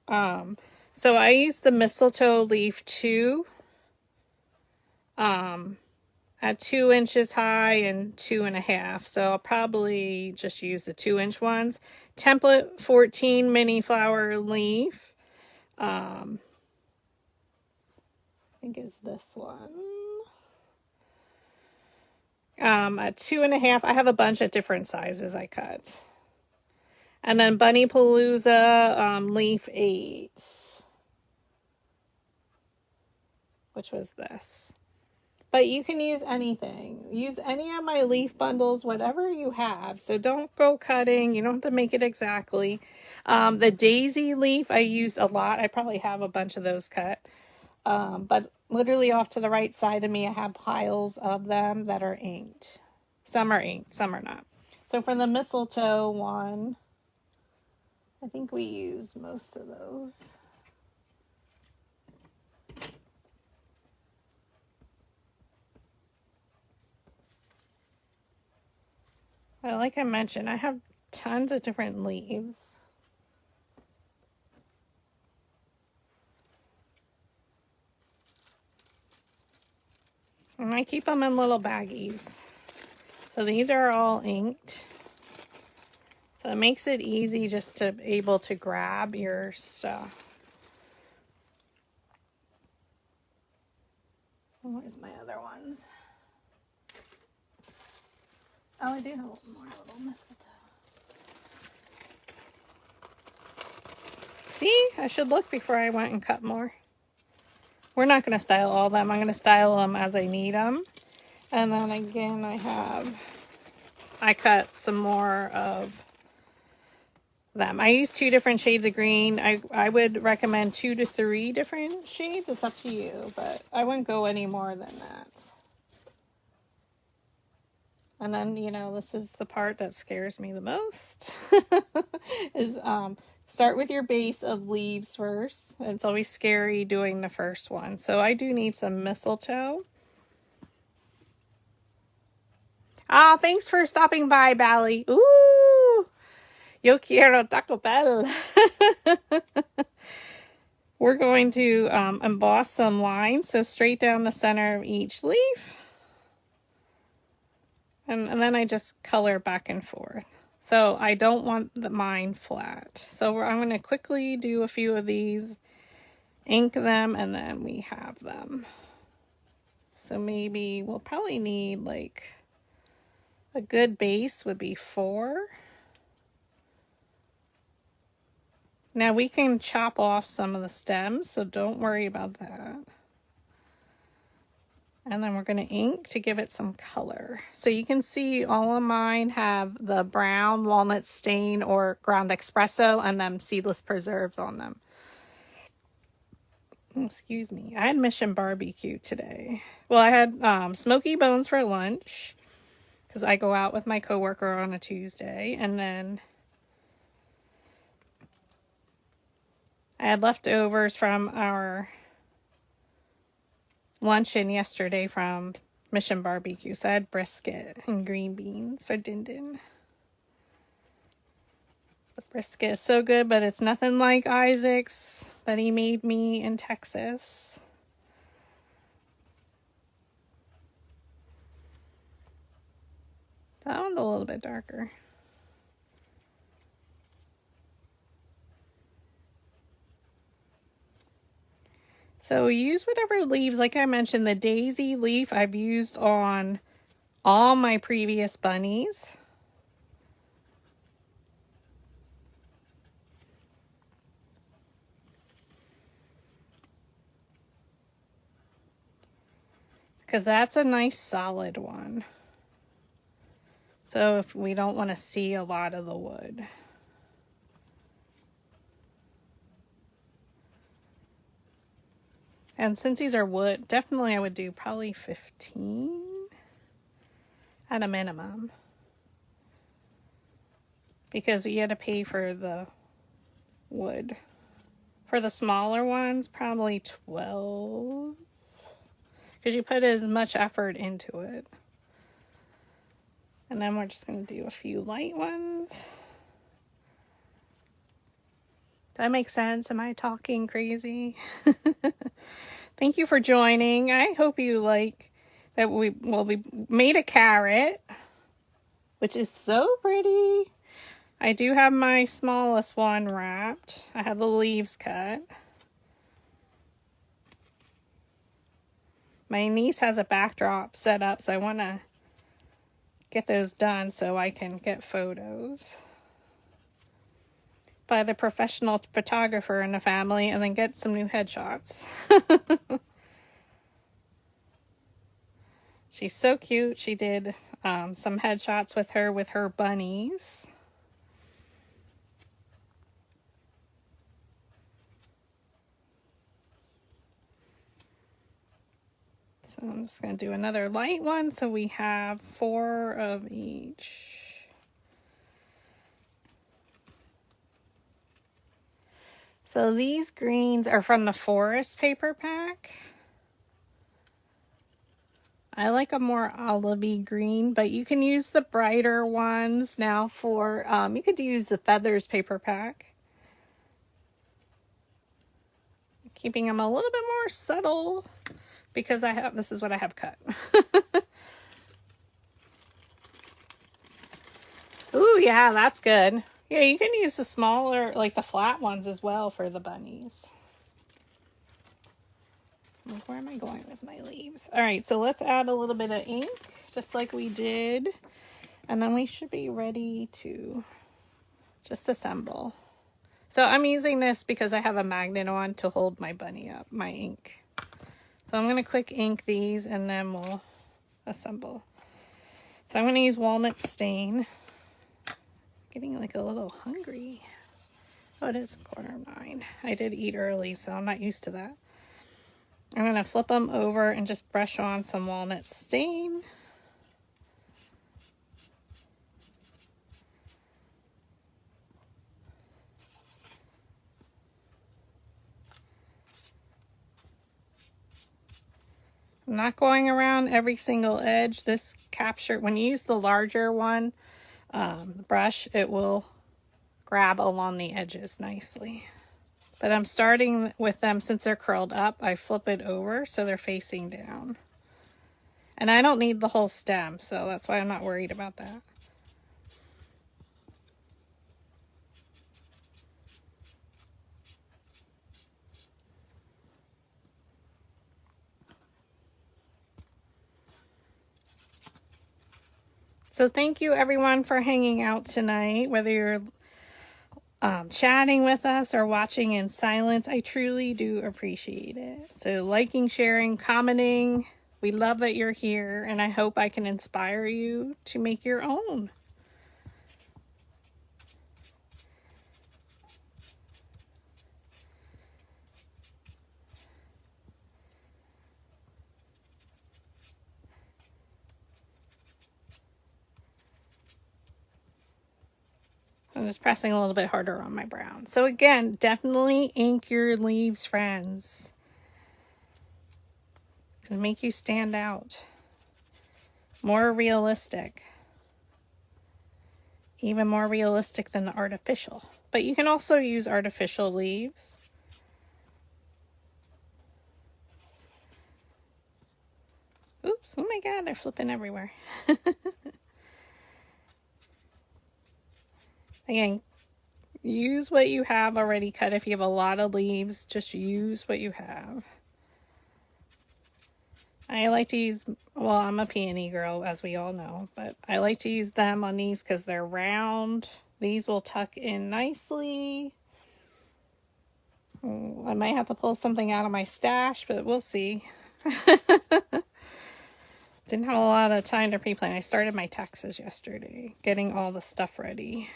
So I use the mistletoe leaf 2. At 2 inches high and 2.5. So I'll probably just use the 2-inch ones. Template 14 mini flower leaf. I think is this one. At 2.5, I have a bunch of different sizes I cut. And then Bunny Palooza leaf 8. Which was this. But you can use anything. Use any of my leaf bundles, whatever you have. So don't go cutting. You don't have to make it exactly. The daisy leaf I used a lot. I probably have a bunch of those cut. But literally off to the right side of me, I have piles of them that are inked. Some are inked, some are not. So for the mistletoe one, I think we use most of those. Well, like I mentioned, I have tons of different leaves. And I keep them in little baggies. So these are all inked. So it makes it easy just to be able to grab your stuff. Where's my other ones? Oh, I do have more little mistletoe. See, I should look before I went and cut more. We're not going to style all of them. I'm going to style them as I need them. And then again, I cut some more of them. I use 2 different shades of green. I would recommend 2 to 3 different shades. It's up to you, but I wouldn't go any more than that. And then, you know, this is the part that scares me the most. is start with your base of leaves first. It's always scary doing the first one. So I do need some mistletoe. Oh, thanks for stopping by, Bally. Ooh, yo quiero Taco Bell. We're going to emboss some lines, so straight down the center of each leaf. And then I just color back and forth. So I don't want mine flat. So I'm going to quickly do a few of these, ink them, and then we have them. So maybe we'll probably need like a good base would be 4. Now we can chop off some of the stems, so don't worry about that. And then we're going to ink to give it some color. So you can see all of mine have the brown walnut stain or ground espresso and them seedless preserves on them. Oh, excuse me. I had Mission Barbecue today. Well, I had smoky bones for lunch because I go out with my coworker on a Tuesday. And then I had leftovers from our luncheon yesterday from Mission Barbecue. So I had brisket and green beans for Din Din. The brisket is so good, but it's nothing like Isaac's that he made me in Texas. That one's a little bit darker. So use whatever leaves. Like I mentioned, the daisy leaf I've used on all my previous bunnies. Because that's a nice solid one. So if we don't want to see a lot of the wood. And since these are wood, definitely I would do probably 15 at a minimum. Because you had to pay for the wood. For the smaller ones, probably 12. Because you put as much effort into it. And then we're just going to do a few light ones. Does that make sense? Am I talking crazy? Thank you for joining. I hope you like that we made a carrot, which is so pretty. I do have my smallest one wrapped. I have the leaves cut. My niece has a backdrop set up, so I want to get those done so I can get photos by the professional photographer in the family and then get some new headshots. She's so cute. She did some headshots with her bunnies. So I'm just going to do another light one so we have 4 of each. So these greens are from the Forest paper pack. I like a more olivey green, but you can use the brighter ones now for, you could use the Feathers paper pack. Keeping them a little bit more subtle because this is what I have cut. Ooh, yeah, that's good. Yeah, you can use the smaller, like the flat ones as well for the bunnies. Where am I going with my leaves? All right, so let's add a little bit of ink, just like we did. And then we should be ready to just assemble. So I'm using this because I have a magnet on to hold my bunny up, my ink. So I'm going to quick ink these and then we'll assemble. So I'm going to use walnut stain. Getting like a little hungry. Oh, it is 9:15. I did eat early, so I'm not used to that. I'm going to flip them over and just brush on some walnut stain. I'm not going around every single edge. This capture, when you use the larger one, brush, it will grab along the edges nicely. But I'm starting with them since they're curled up. I flip it over so they're facing down. And I don't need the whole stem, so that's why I'm not worried about that. So thank you everyone for hanging out tonight, whether you're chatting with us or watching in silence. I truly do appreciate it. So liking, sharing, commenting. We love that you're here, and I hope I can inspire you to make your own. I'm just pressing a little bit harder on my brown. So again, definitely ink your leaves, friends. It's going to make you stand out. More realistic. Even more realistic than the artificial. But you can also use artificial leaves. Oops, oh my god, they're flipping everywhere. Again, use what you have already cut. If you have a lot of leaves, just use what you have. I like to use, well, I'm a peony girl, as we all know, but I like to use them on these because they're round. These will tuck in nicely. I might have to pull something out of my stash, but we'll see. Didn't have a lot of time to pre-plan. I started my taxes yesterday, getting all the stuff ready.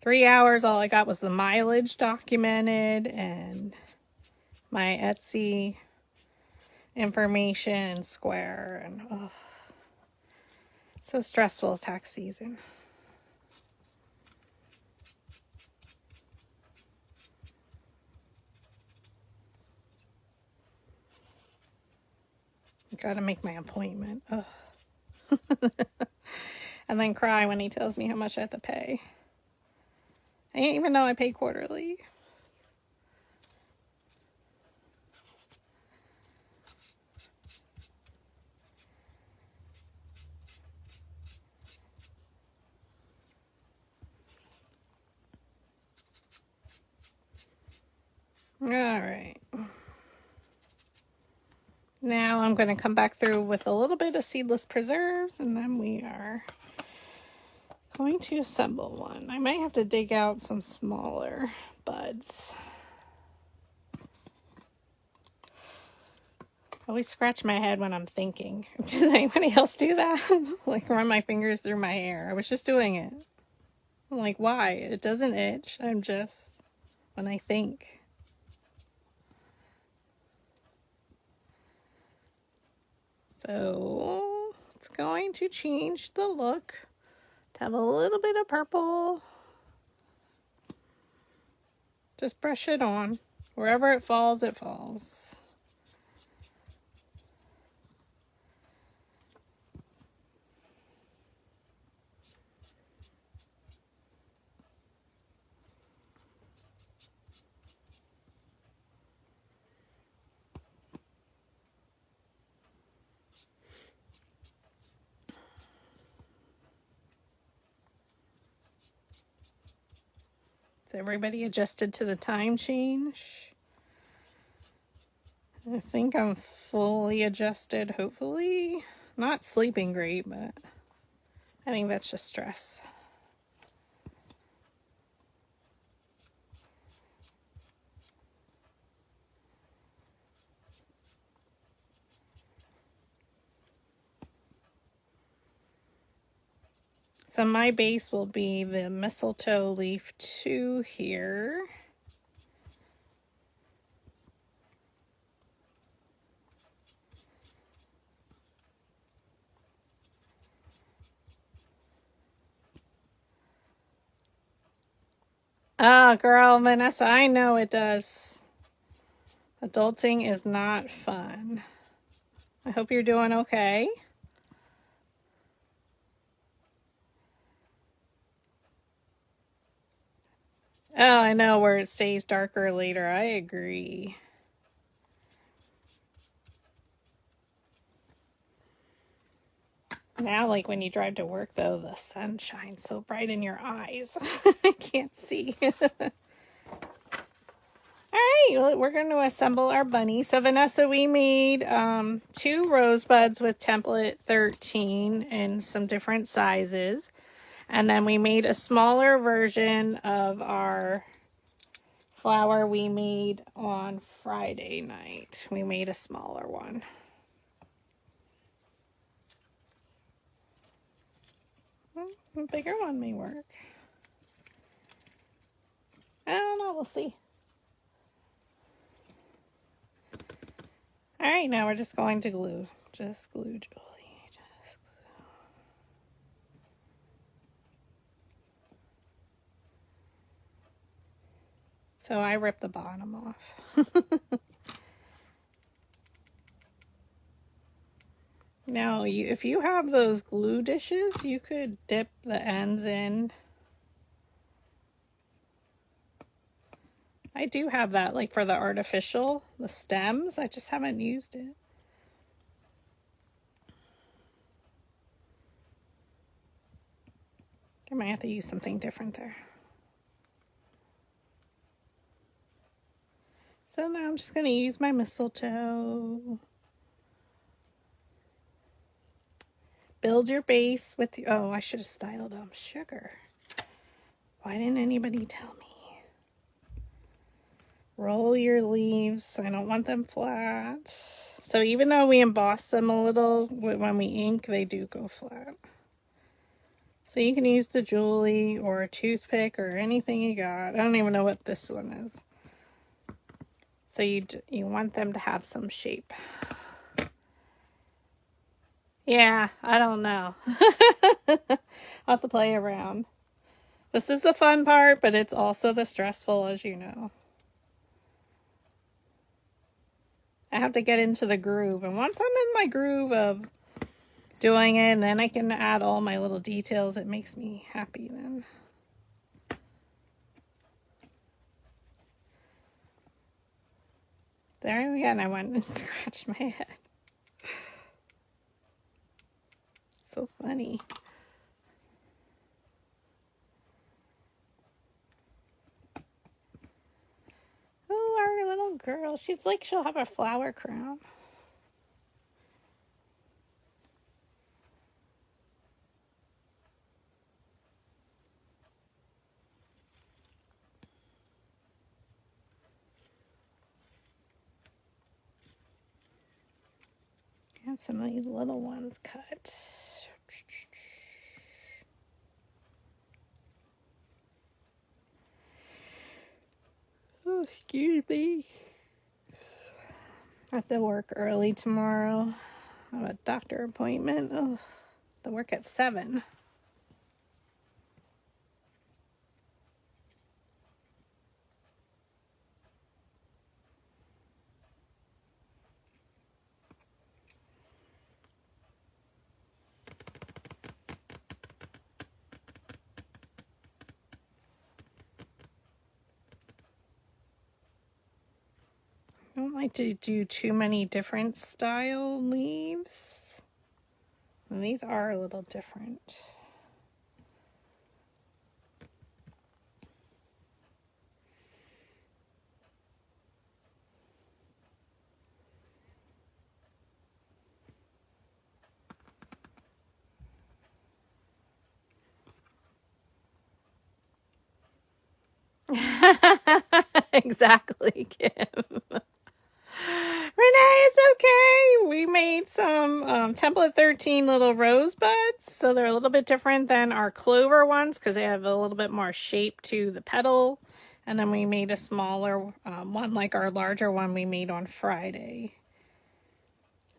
3 hours, all I got was the mileage documented and my Etsy information and Square. And oh, it's so stressful tax season. Gotta make my appointment. And then cry when he tells me how much I have to pay. I didn't even know I pay quarterly. All right. Now I'm going to come back through with a little bit of seedless preserves, and then we are going to assemble one. I might have to dig out some smaller buds. I always scratch my head when I'm thinking. Does anybody else do that? Like run my fingers through my hair. I was just doing it. I'm like, why? It doesn't itch. I'm just, when I think. So it's going to change the look to have a little bit of purple. Just brush it on. Wherever it falls, it falls. Is everybody adjusted to the time change? I think I'm fully adjusted, hopefully. Not sleeping great, but I think that's just stress. So my base will be the mistletoe leaf 2 here. Oh, girl, Vanessa, I know it does. Adulting is not fun. I hope you're doing okay. Oh, I know where it stays darker later. I agree. Now, like when you drive to work, though, the sun shines so bright in your eyes. I can't see. All right, we're going to assemble our bunny. So, Vanessa, we made 2 rosebuds with template 13 in some different sizes. And then we made a smaller version of our flower we made on Friday night. We made a smaller one. A bigger one may work. I don't know, we'll see. All right, now we're just going to glue. Just glue, Julie. Just glue. So I ripped the bottom off. Now, if you have those glue dishes, you could dip the ends in. I do have that, like for the artificial, the stems. I just haven't used it. I might have to use something different there. So now I'm just going to use my mistletoe. Build your base with the, oh, I should have styled them sugar. Why didn't anybody tell me? Roll your leaves. I don't want them flat. So even though we emboss them a little, when we ink, they do go flat. So you can use the Julie or a toothpick or anything you got. I don't even know what this one is. So you want them to have some shape. Yeah, I don't know. I'll have to play around. This is the fun part, but it's also the stressful, as you know. I have to get into the groove. And once I'm in my groove of doing it, and then I can add all my little details, it makes me happy then. There again, I went and scratched my head. So funny. Oh, our little girl. She's like, she'll have a flower crown. have some of these little ones cut. Oh, excuse me. I have to work early tomorrow. I have a doctor appointment. Oh, I have to work at 7. I don't like to do too many different style leaves. And these are a little different. Exactly, Kim. Renee, it's okay. We made some template 13 little rosebuds. So they're a little bit different than our clover ones because they have a little bit more shape to the petal. And then we made a smaller one like our larger one we made on Friday.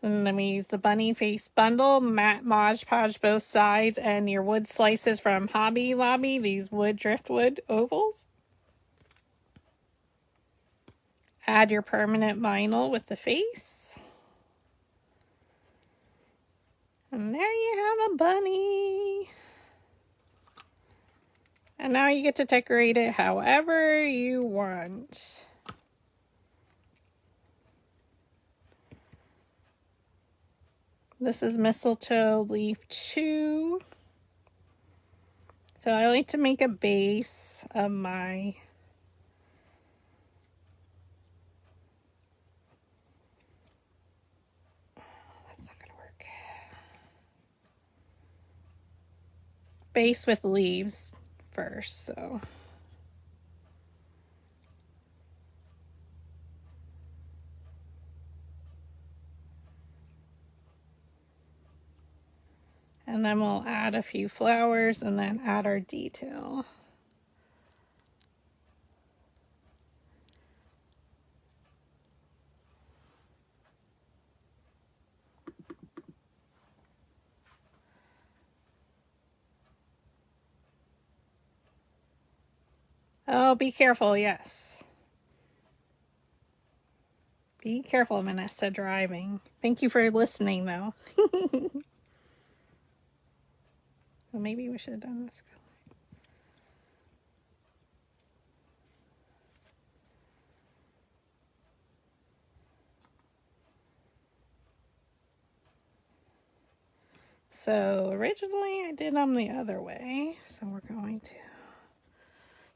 And then we used the bunny face bundle, matte Mod Podge both sides, and your wood slices from Hobby Lobby, these wood driftwood ovals. Add your permanent vinyl with the face. And there you have a bunny. And now you get to decorate it however you want. This is mistletoe leaf 2. So I like to make a base of my base with leaves first, so and then we'll add a few flowers and then add our detail. Oh, be careful, yes. Be careful, Vanessa, driving. Thank you for listening, though. Well, maybe we should have done this color. So originally I did them the other way, so we're going to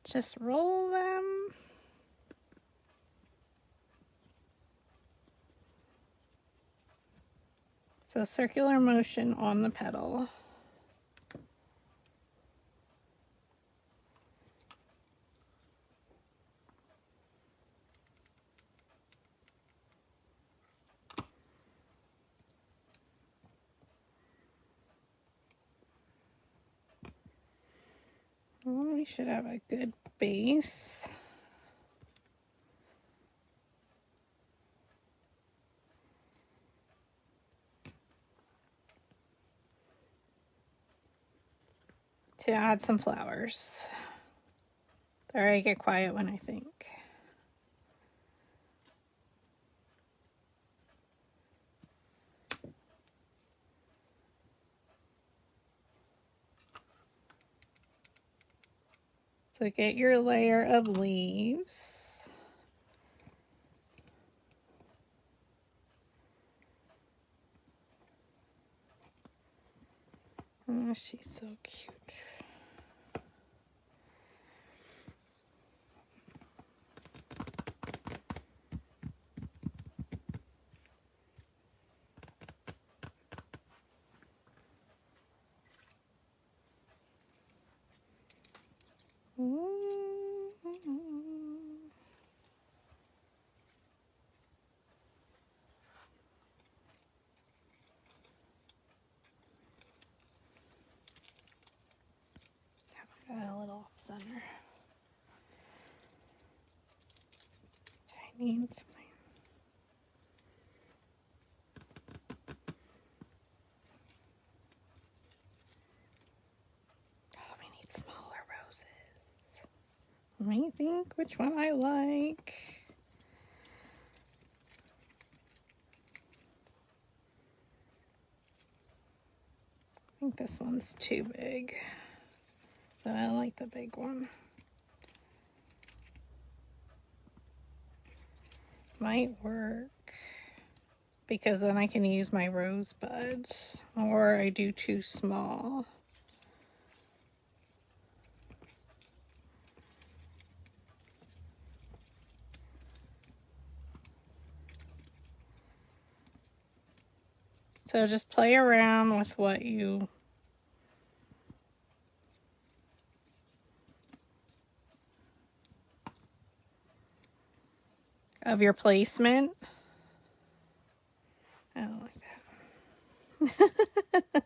just roll them. So circular motion on the petal. Well, we should have a good base. To add some flowers. Sorry, I get quiet when I think. So get your layer of leaves. Oh, she's so cute. center. I need something. Oh, we need smaller roses. Let me think which one I like. I think this one's too big. But I like the big one. Might work. Because then I can use my rosebuds. Or I do too small. So just play around with what you of your placement. I don't like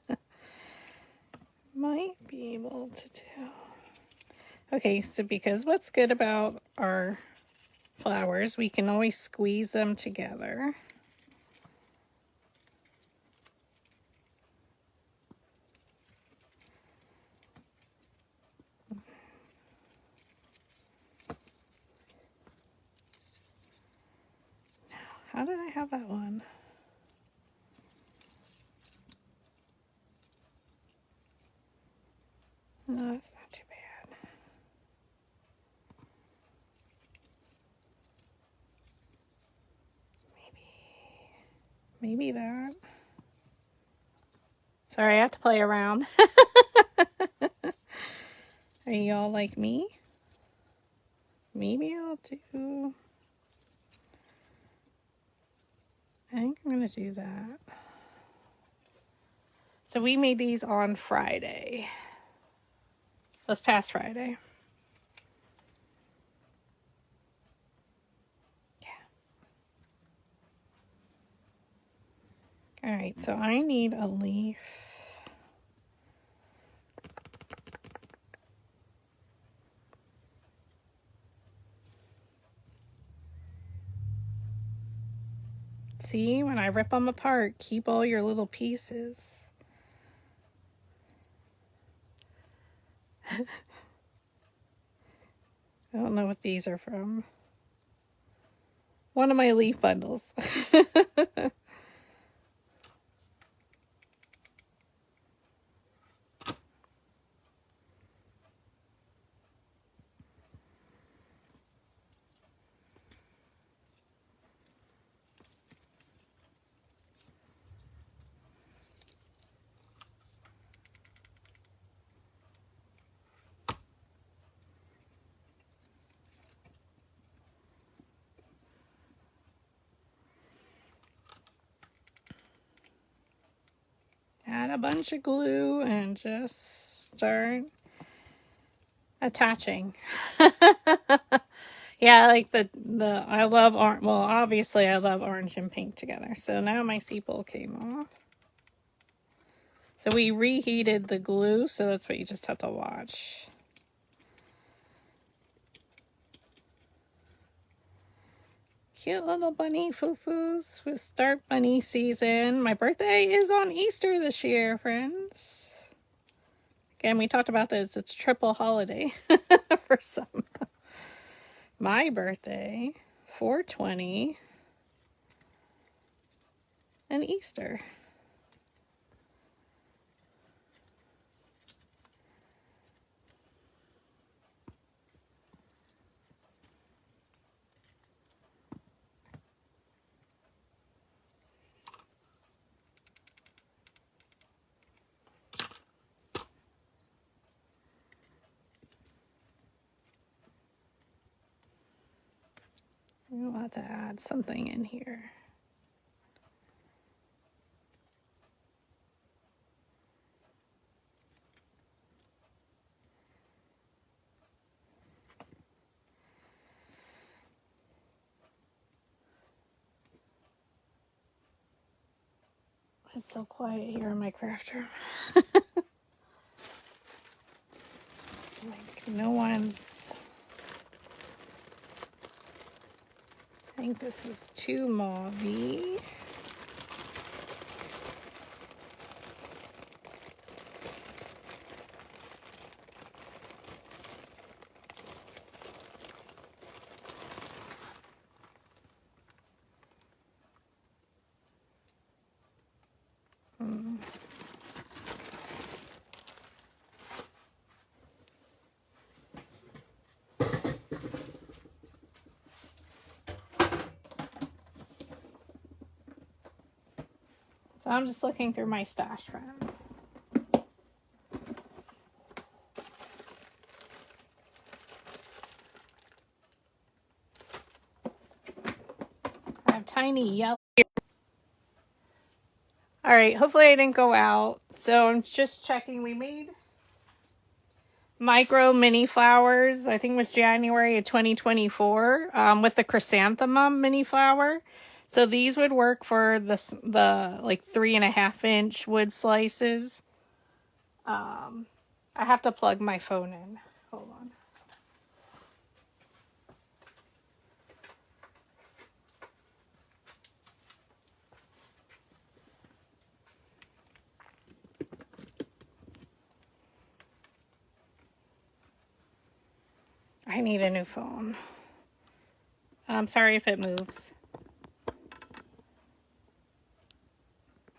that. Might be able to do. Okay, so because what's good about our flowers, we can always squeeze them together. How did I have that one? No, that's not too bad. Maybe that. Sorry, I have to play around. Are y'all like me? Maybe I'll do... I think I'm going to do that. So we made these on Friday. This past Friday. Yeah. Alright, so I need a leaf. See, when I rip them apart, keep all your little pieces. I don't know what these are from. One of my leaf bundles. Add a bunch of glue and just start attaching. Yeah, like the I love orange. Well, obviously I love orange and pink together. So now my sepal came off. So we reheated the glue, so that's what you just have to watch. Cute little bunny foo-foos with start bunny season. My birthday is on Easter this year, friends. Again, we talked about this. It's triple holiday for some. My birthday, 4/20, and Easter. We'll have to add something in here. It's so quiet here in my craft room. It's like No one's... I think this is too mauve-y. So I'm just looking through my stash, friends. I have tiny yellow. All right, hopefully I didn't go out. So I'm just checking. We made micro mini flowers. I think it was January of 2024 with the chrysanthemum mini flower. So these would work for the like 3.5-inch wood slices. I have to plug my phone in. Hold on. I need a new phone. I'm sorry if it moves.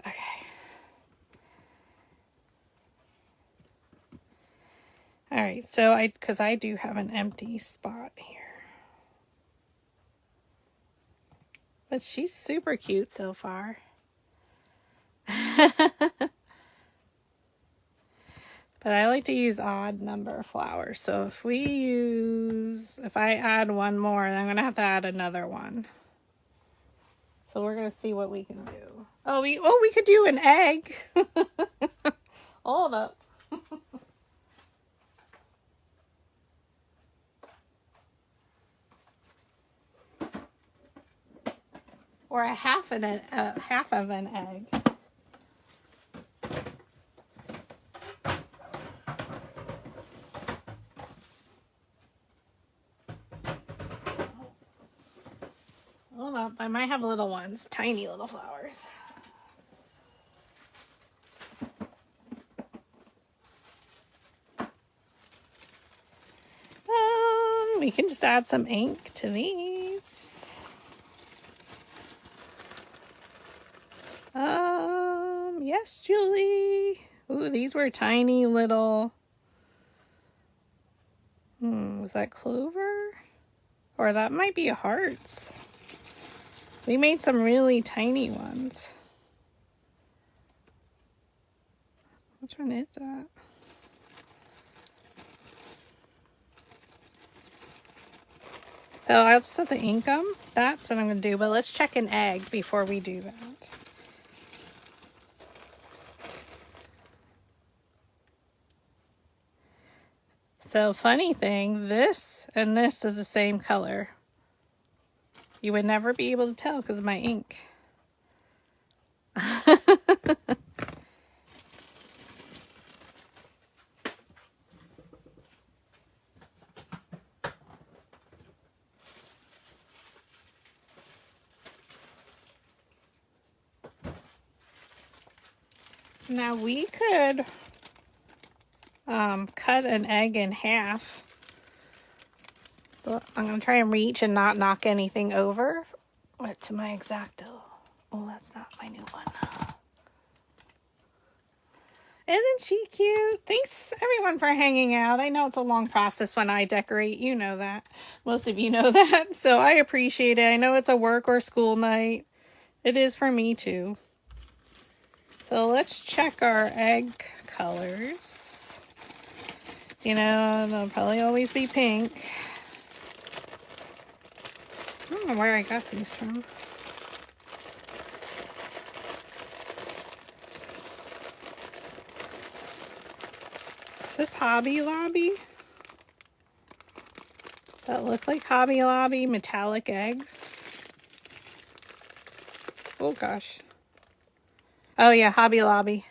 Okay. All right, so because I do have an empty spot here. But she's super cute so far. But I like to use odd number flowers. So if I add one more, then I'm going to have to add another one. So we're going to see what we can do. Oh, we could do an egg. Hold up. Or a half of an egg. Hold up, I might have little ones, tiny little flowers. We can just add some ink to these. Yes, Julie. Ooh, these were tiny little. Was that clover? Or that might be hearts. We made some really tiny ones. Which one is that? So I'll just have to ink them. That's what I'm going to do. But let's check an egg before we do that. So funny thing, this and this is the same color. You would never be able to tell because of my ink. Now we could cut an egg in half. I'm going to try and reach and not knock anything over. To my X-Acto. Oh, that's not my new one. Isn't she cute? Thanks everyone for hanging out. I know it's a long process when I decorate. You know that. Most of you know that. So I appreciate it. I know it's a work or school night. It is for me too. So let's check our egg colors. You know, they'll probably always be pink. I don't know where I got these from. Is this Hobby Lobby? That look like Hobby Lobby metallic eggs. Oh gosh. Oh yeah, Hobby Lobby.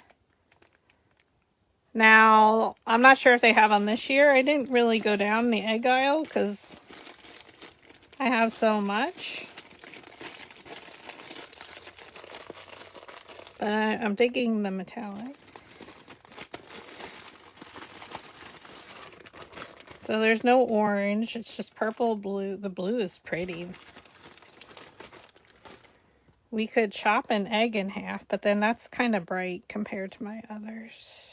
Now, I'm not sure if they have them this year. I didn't really go down the egg aisle because I have so much. But I'm digging the metallic. So there's no orange. It's just purple, blue. The blue is pretty. We could chop an egg in half, but then that's kind of bright compared to my others.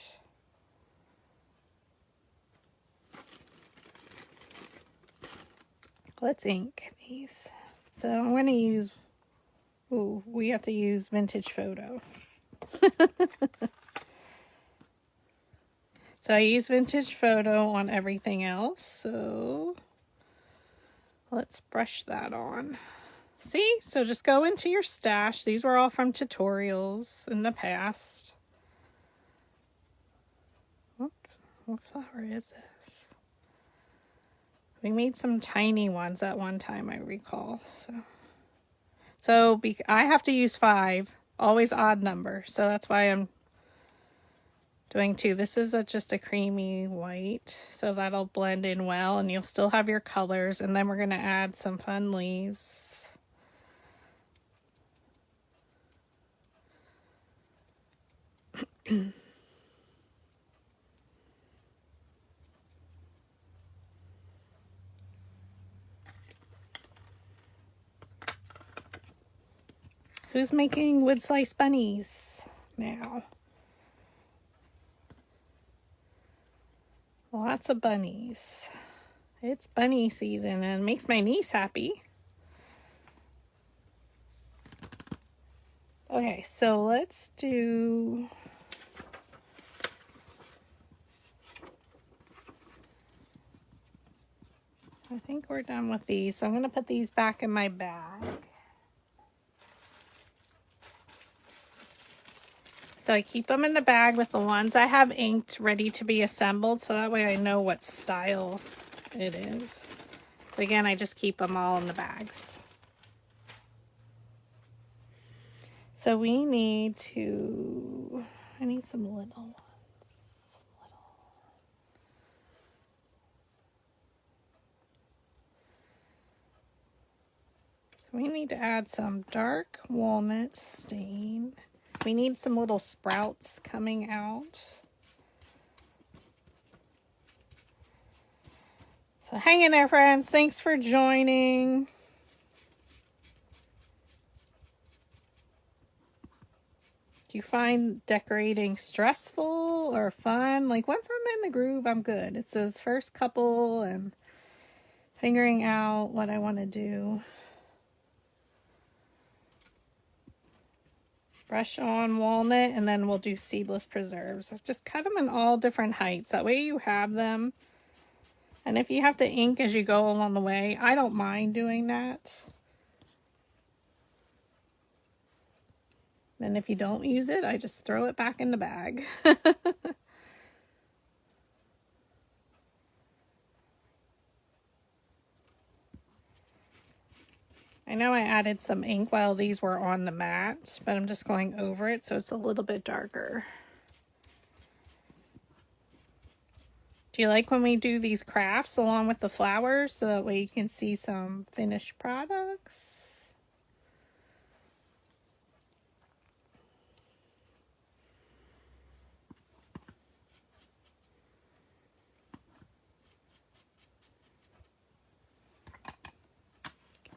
Let's ink these. So I'm going to use, ooh, we have to use Vintage Photo. So I use Vintage Photo on everything else. So let's brush that on. See? So just go into your stash. These were all from tutorials in the past. Oops, what flower is this? We made some tiny ones at one time, I recall. So I have to use 5, always odd number. So that's why I'm doing 2. This is just a creamy white, so that'll blend in well, and you'll still have your colors. And then we're going to add some fun leaves. Who's making wood slice bunnies now? Lots of bunnies. It's bunny season and it makes my niece happy. Okay, so let's do... I think we're done with these. So I'm going to put these back in my bag. So I keep them in the bag with the ones I have inked ready to be assembled, so that way I know what style it is. So again, I just keep them all in the bags. So we need to, I need some little ones. So we need to add some dark walnut stain. We need some little sprouts coming out. So hang in there, friends. Thanks for joining. Do you find decorating stressful or fun? Like once I'm in the groove, I'm good. It's those first couple and figuring out what I want to do. Brush on walnut, and then we'll do seedless preserves. Just cut them in all different heights. That way you have them. And if you have to ink as you go along the way, I don't mind doing that. And if you don't use it, I just throw it back in the bag. I know I added some ink while these were on the mat, but I'm just going over it so it's a little bit darker. Do you like when we do these crafts along with the flowers so that way you can see some finished products?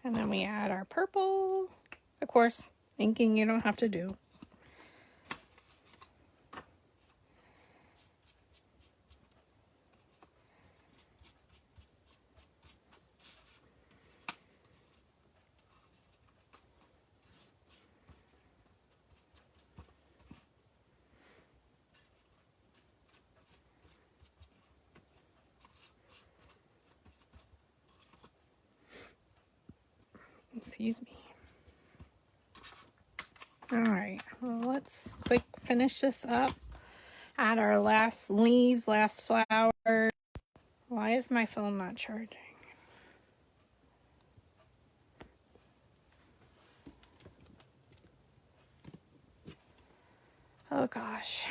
And then we add our purple. Of course, inking you don't have to do. Excuse me. All right, well, let's quick finish this up. Add our last leaves, last flower. Why is my phone not charging? Oh gosh.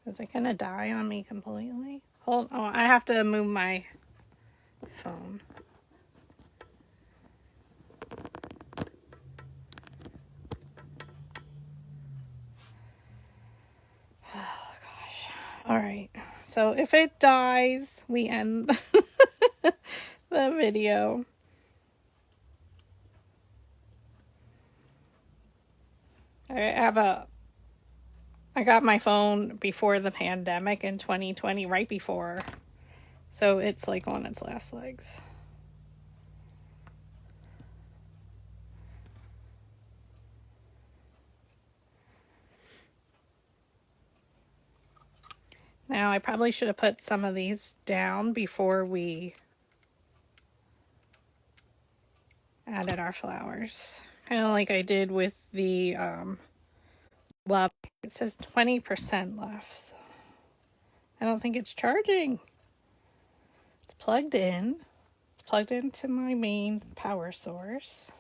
Is it gonna die on me completely? Hold on, I have to move my phone. Oh gosh. Alright. So if it dies, we end the video. I got my phone before the pandemic in 2020, right before. So it's like on its last legs. Now I probably should have put some of these down before we added our flowers. Kind of like I did with the love. It says 20% left. So I don't think it's charging. It's plugged in. It's plugged into my main power source.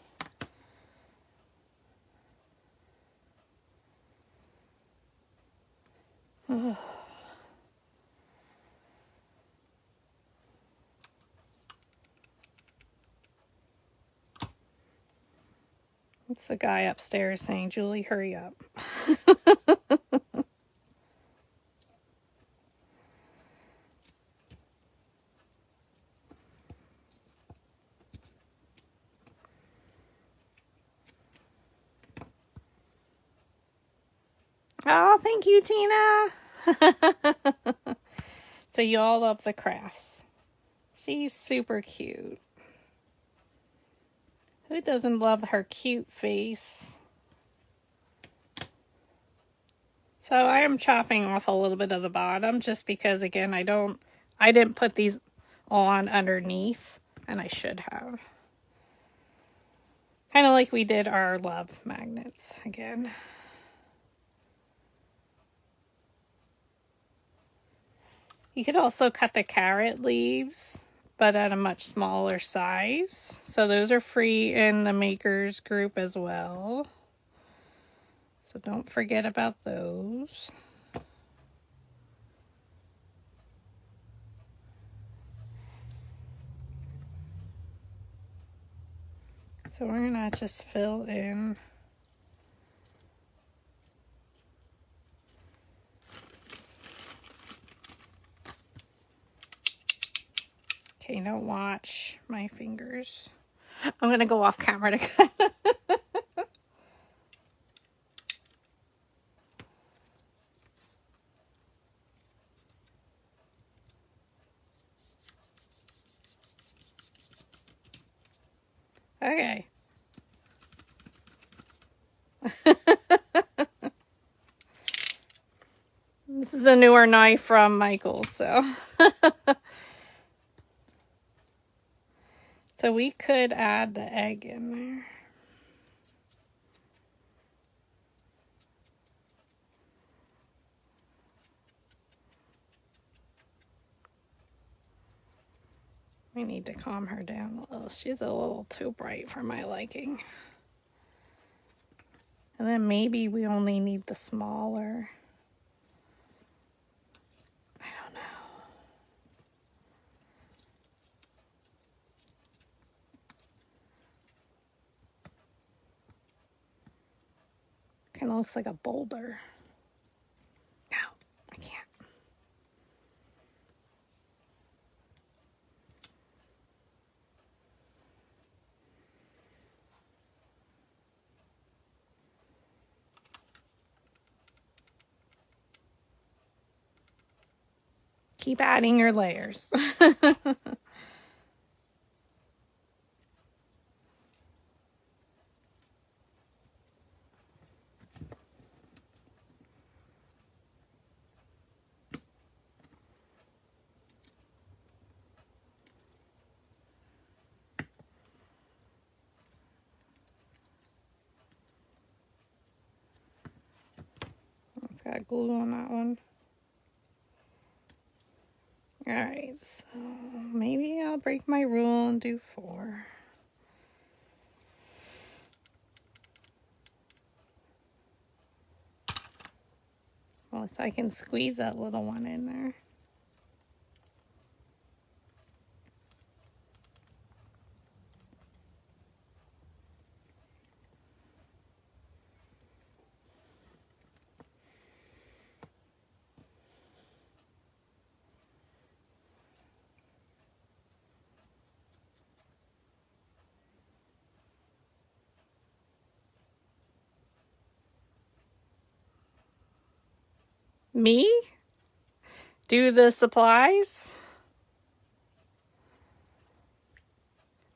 It's the guy upstairs saying, Julie, hurry up. Oh, thank you, Tina. So you all love the crafts. She's super cute. Who doesn't love her cute face? So I am chopping off a little bit of the bottom just because, again, I didn't put these on underneath, and I should have. Kind of like we did our love magnets again. You could also cut the carrot leaves, but at a much smaller size. So those are free in the makers group as well. So don't forget about those. So we're gonna just fill in. Okay, don't watch my fingers. I'm gonna go off camera to cut. Okay. This is a newer knife from Michaels, so. So we could add the egg in there. We need to calm her down a little. She's a little too bright for my liking. And then maybe we only need the smaller. I don't know. Kind of looks like a boulder. No, I can't. Keep adding your layers. It's got glue on that one. Alright, so maybe I'll break my rule and do 4. Well, so I can squeeze that little one in there. Me? Do the supplies?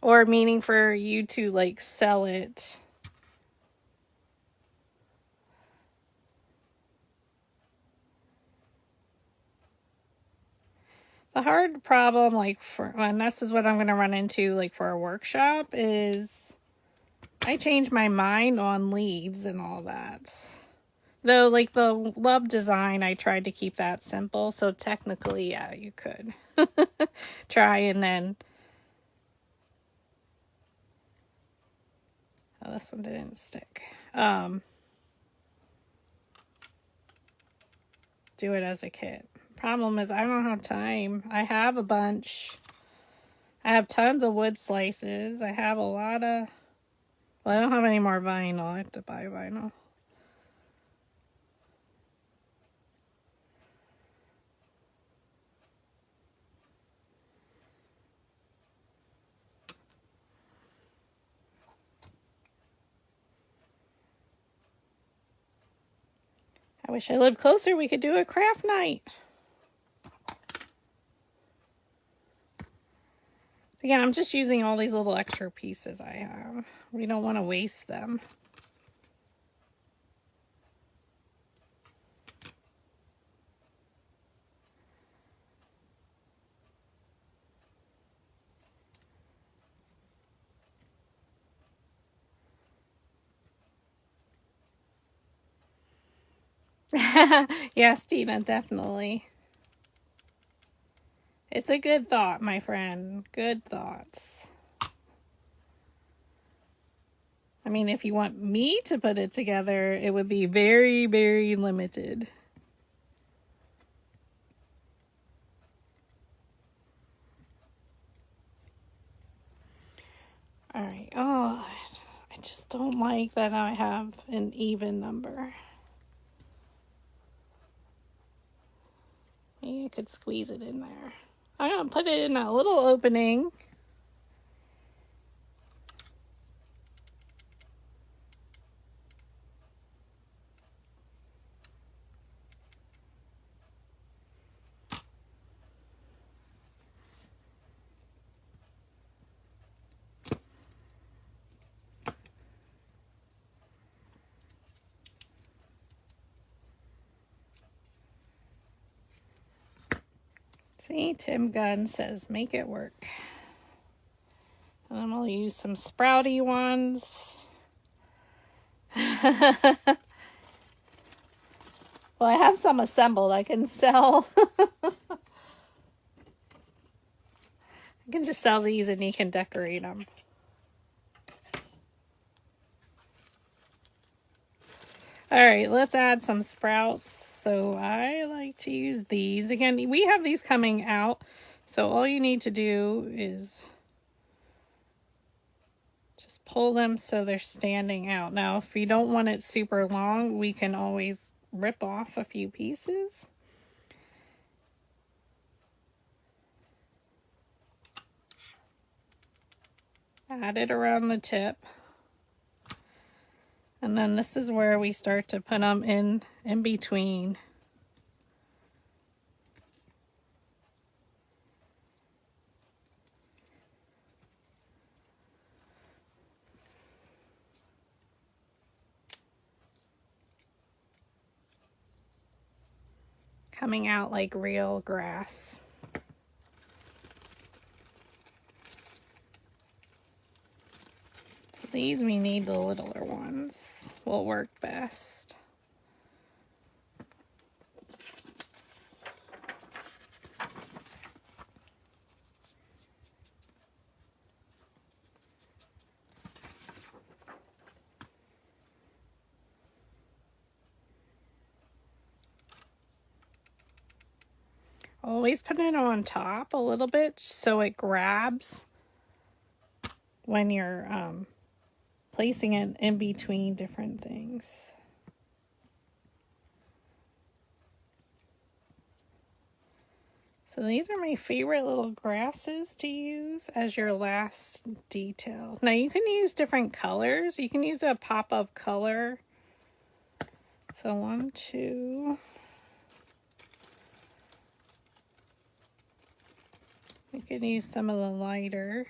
Or meaning for you to like sell it? The hard problem, like and this is what I'm going to run into like for a workshop, is I change my mind on leaves and all that. Though, like the love design, I tried to keep that simple. So technically, yeah, you could try and then... Oh, this one didn't stick. Do it as a kit. Problem is, I don't have time. I have a bunch. I have tons of wood slices. I have a lot of... Well, I don't have any more vinyl. I have to buy vinyl. I wish I lived closer. We could do a craft night. Again, I'm just using all these little extra pieces I have. We don't want to waste them. Yes, Tina, definitely. It's a good thought, my friend. Good thoughts. I mean, if you want me to put it together, it would be very, very limited. All right. Oh, I just don't like that I have an even number. Maybe I could squeeze it in there. I'm going to put it in that little opening. See, Tim Gunn says, make it work. And then we'll use some sprouty ones. Well, I have some assembled. I can sell. I can just sell these and you can decorate them. All right, let's add some sprouts. So I like to use these. Again, we have these coming out. So all you need to do is just pull them so they're standing out. Now, if you don't want it super long, we can always rip off a few pieces. Add it around the tip. And then this is where we start to put them in between. Coming out like real grass. So these we need the littler ones. Will work best. Always put it on top a little bit so it grabs when you're placing it in between different things. So these are my favorite little grasses to use as your last detail. Now you can use different colors. You can use a pop of color. So 1, 2. You can use some of the lighter.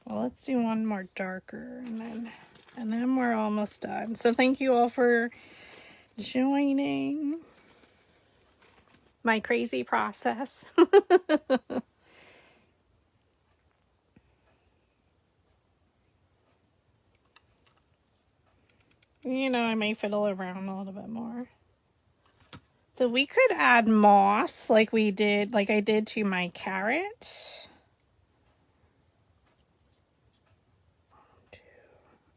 Well, let's do one more darker and then we're almost done. So thank you all for joining my crazy process. You know, I may fiddle around a little bit more. So we could add moss like I did to my carrot.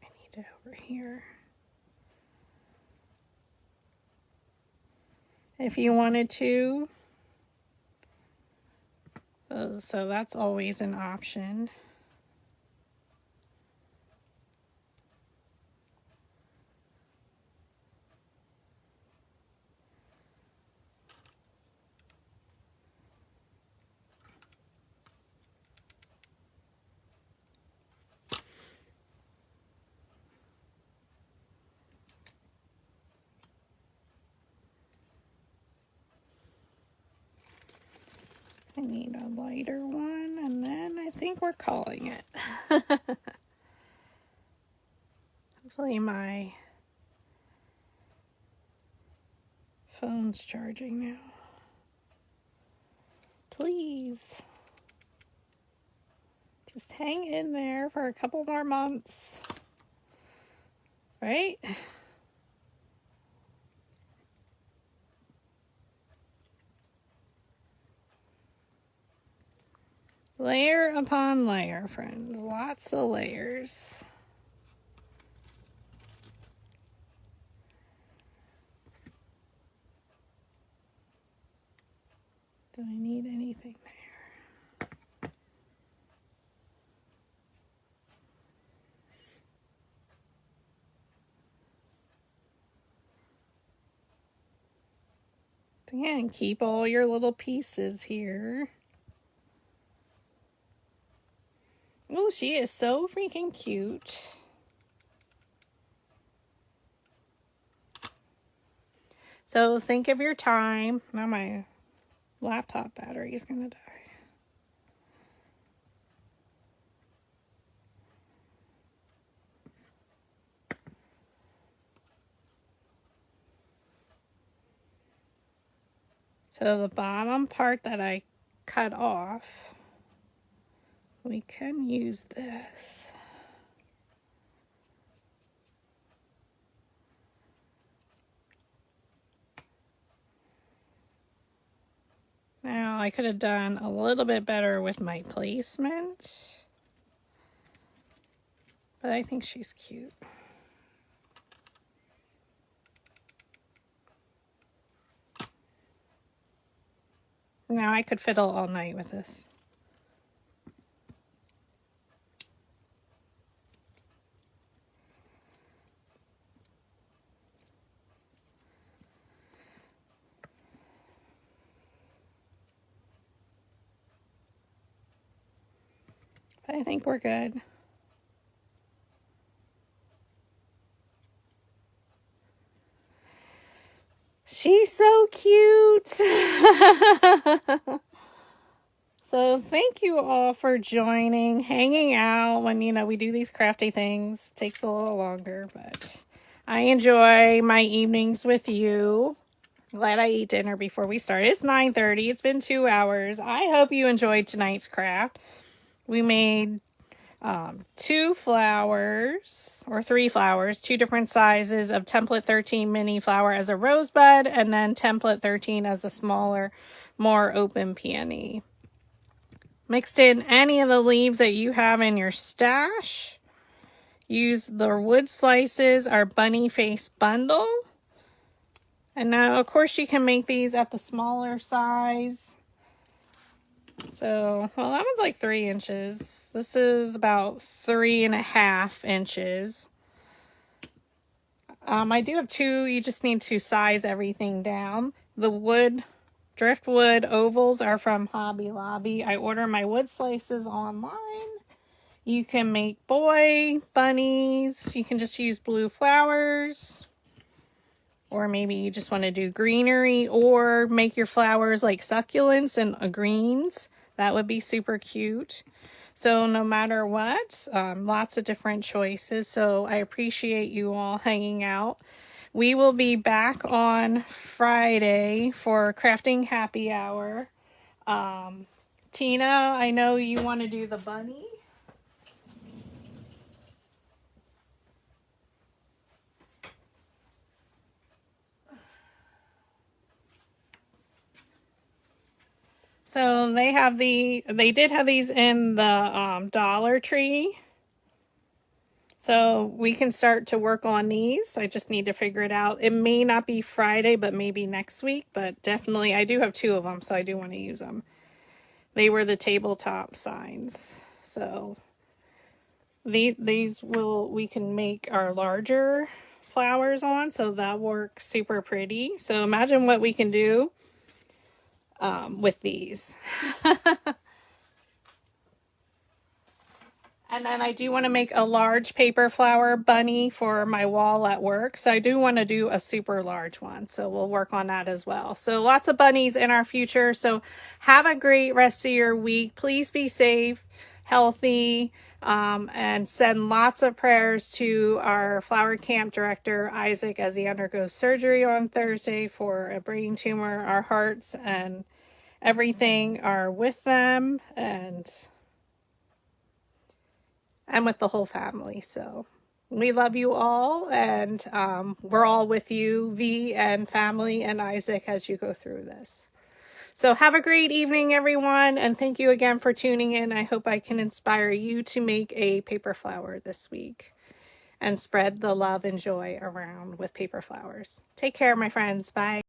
I need it over here. If you wanted to. So that's always an option. I need a lighter one, and then I think we're calling it. Hopefully my phone's charging now. Please. Just hang in there for a couple more months. Right? Layer upon layer, friends. Lots of layers. Do I need anything there? Again, keep all your little pieces here. Oh, she is so freaking cute. So think of your time. Now my laptop battery is going to die. So the bottom part that I cut off, we can use this. Now I could have done a little bit better with my placement, but I think she's cute. Now I could fiddle all night with this. But I think we're good. She's so cute. So thank you all for joining, hanging out when, you know, we do these crafty things. Takes a little longer, but I enjoy my evenings with you. Glad I ate dinner before we started. It's 9:30. It's been 2 hours. I hope you enjoyed tonight's craft. We made 2 flowers, or 3 flowers, 2 different sizes of template 13 mini flower as a rosebud, and then template 13 as a smaller, more open peony. Mixed in any of the leaves that you have in your stash. use the wood slices, our bunny face bundle. And now, of course, you can make these at the smaller size. So, well, that one's like 3 inches. This is about 3.5 inches. I do have 2. You just need to size everything down. The wood, driftwood ovals are from Hobby Lobby. I order my wood slices online. You can make boy bunnies. You can just use blue flowers. Or maybe you just want to do greenery or make your flowers like succulents and greens. That would be super cute. So no matter what, lots of different choices. So I appreciate you all hanging out. We will be back on Friday for Crafting Happy Hour. Tina, I know you want to do the bunny. So they did have these in the Dollar Tree. So we can start to work on these. I just need to figure it out. It may not be Friday, but maybe next week. But definitely, I do have 2 of them, so I do want to use them. They were the tabletop signs. So we can make our larger flowers on. So that works super pretty. So imagine what we can do with these. And then I do want to make a large paper flower bunny for my wall at work. So I do want to do a super large one. So we'll work on that as well. So lots of bunnies in our future. So have a great rest of your week. Please be safe, healthy, and send lots of prayers to our flower camp director, Isaac, as he undergoes surgery on Thursday for a brain tumor. Our hearts and everything are with them and with the whole family. So we love you all, and we're all with you, V and family and Isaac, as you go through this. So have a great evening, everyone, and thank you again for tuning in. I hope I can inspire you to make a paper flower this week and spread the love and joy around with paper flowers. Take care, my friends. Bye.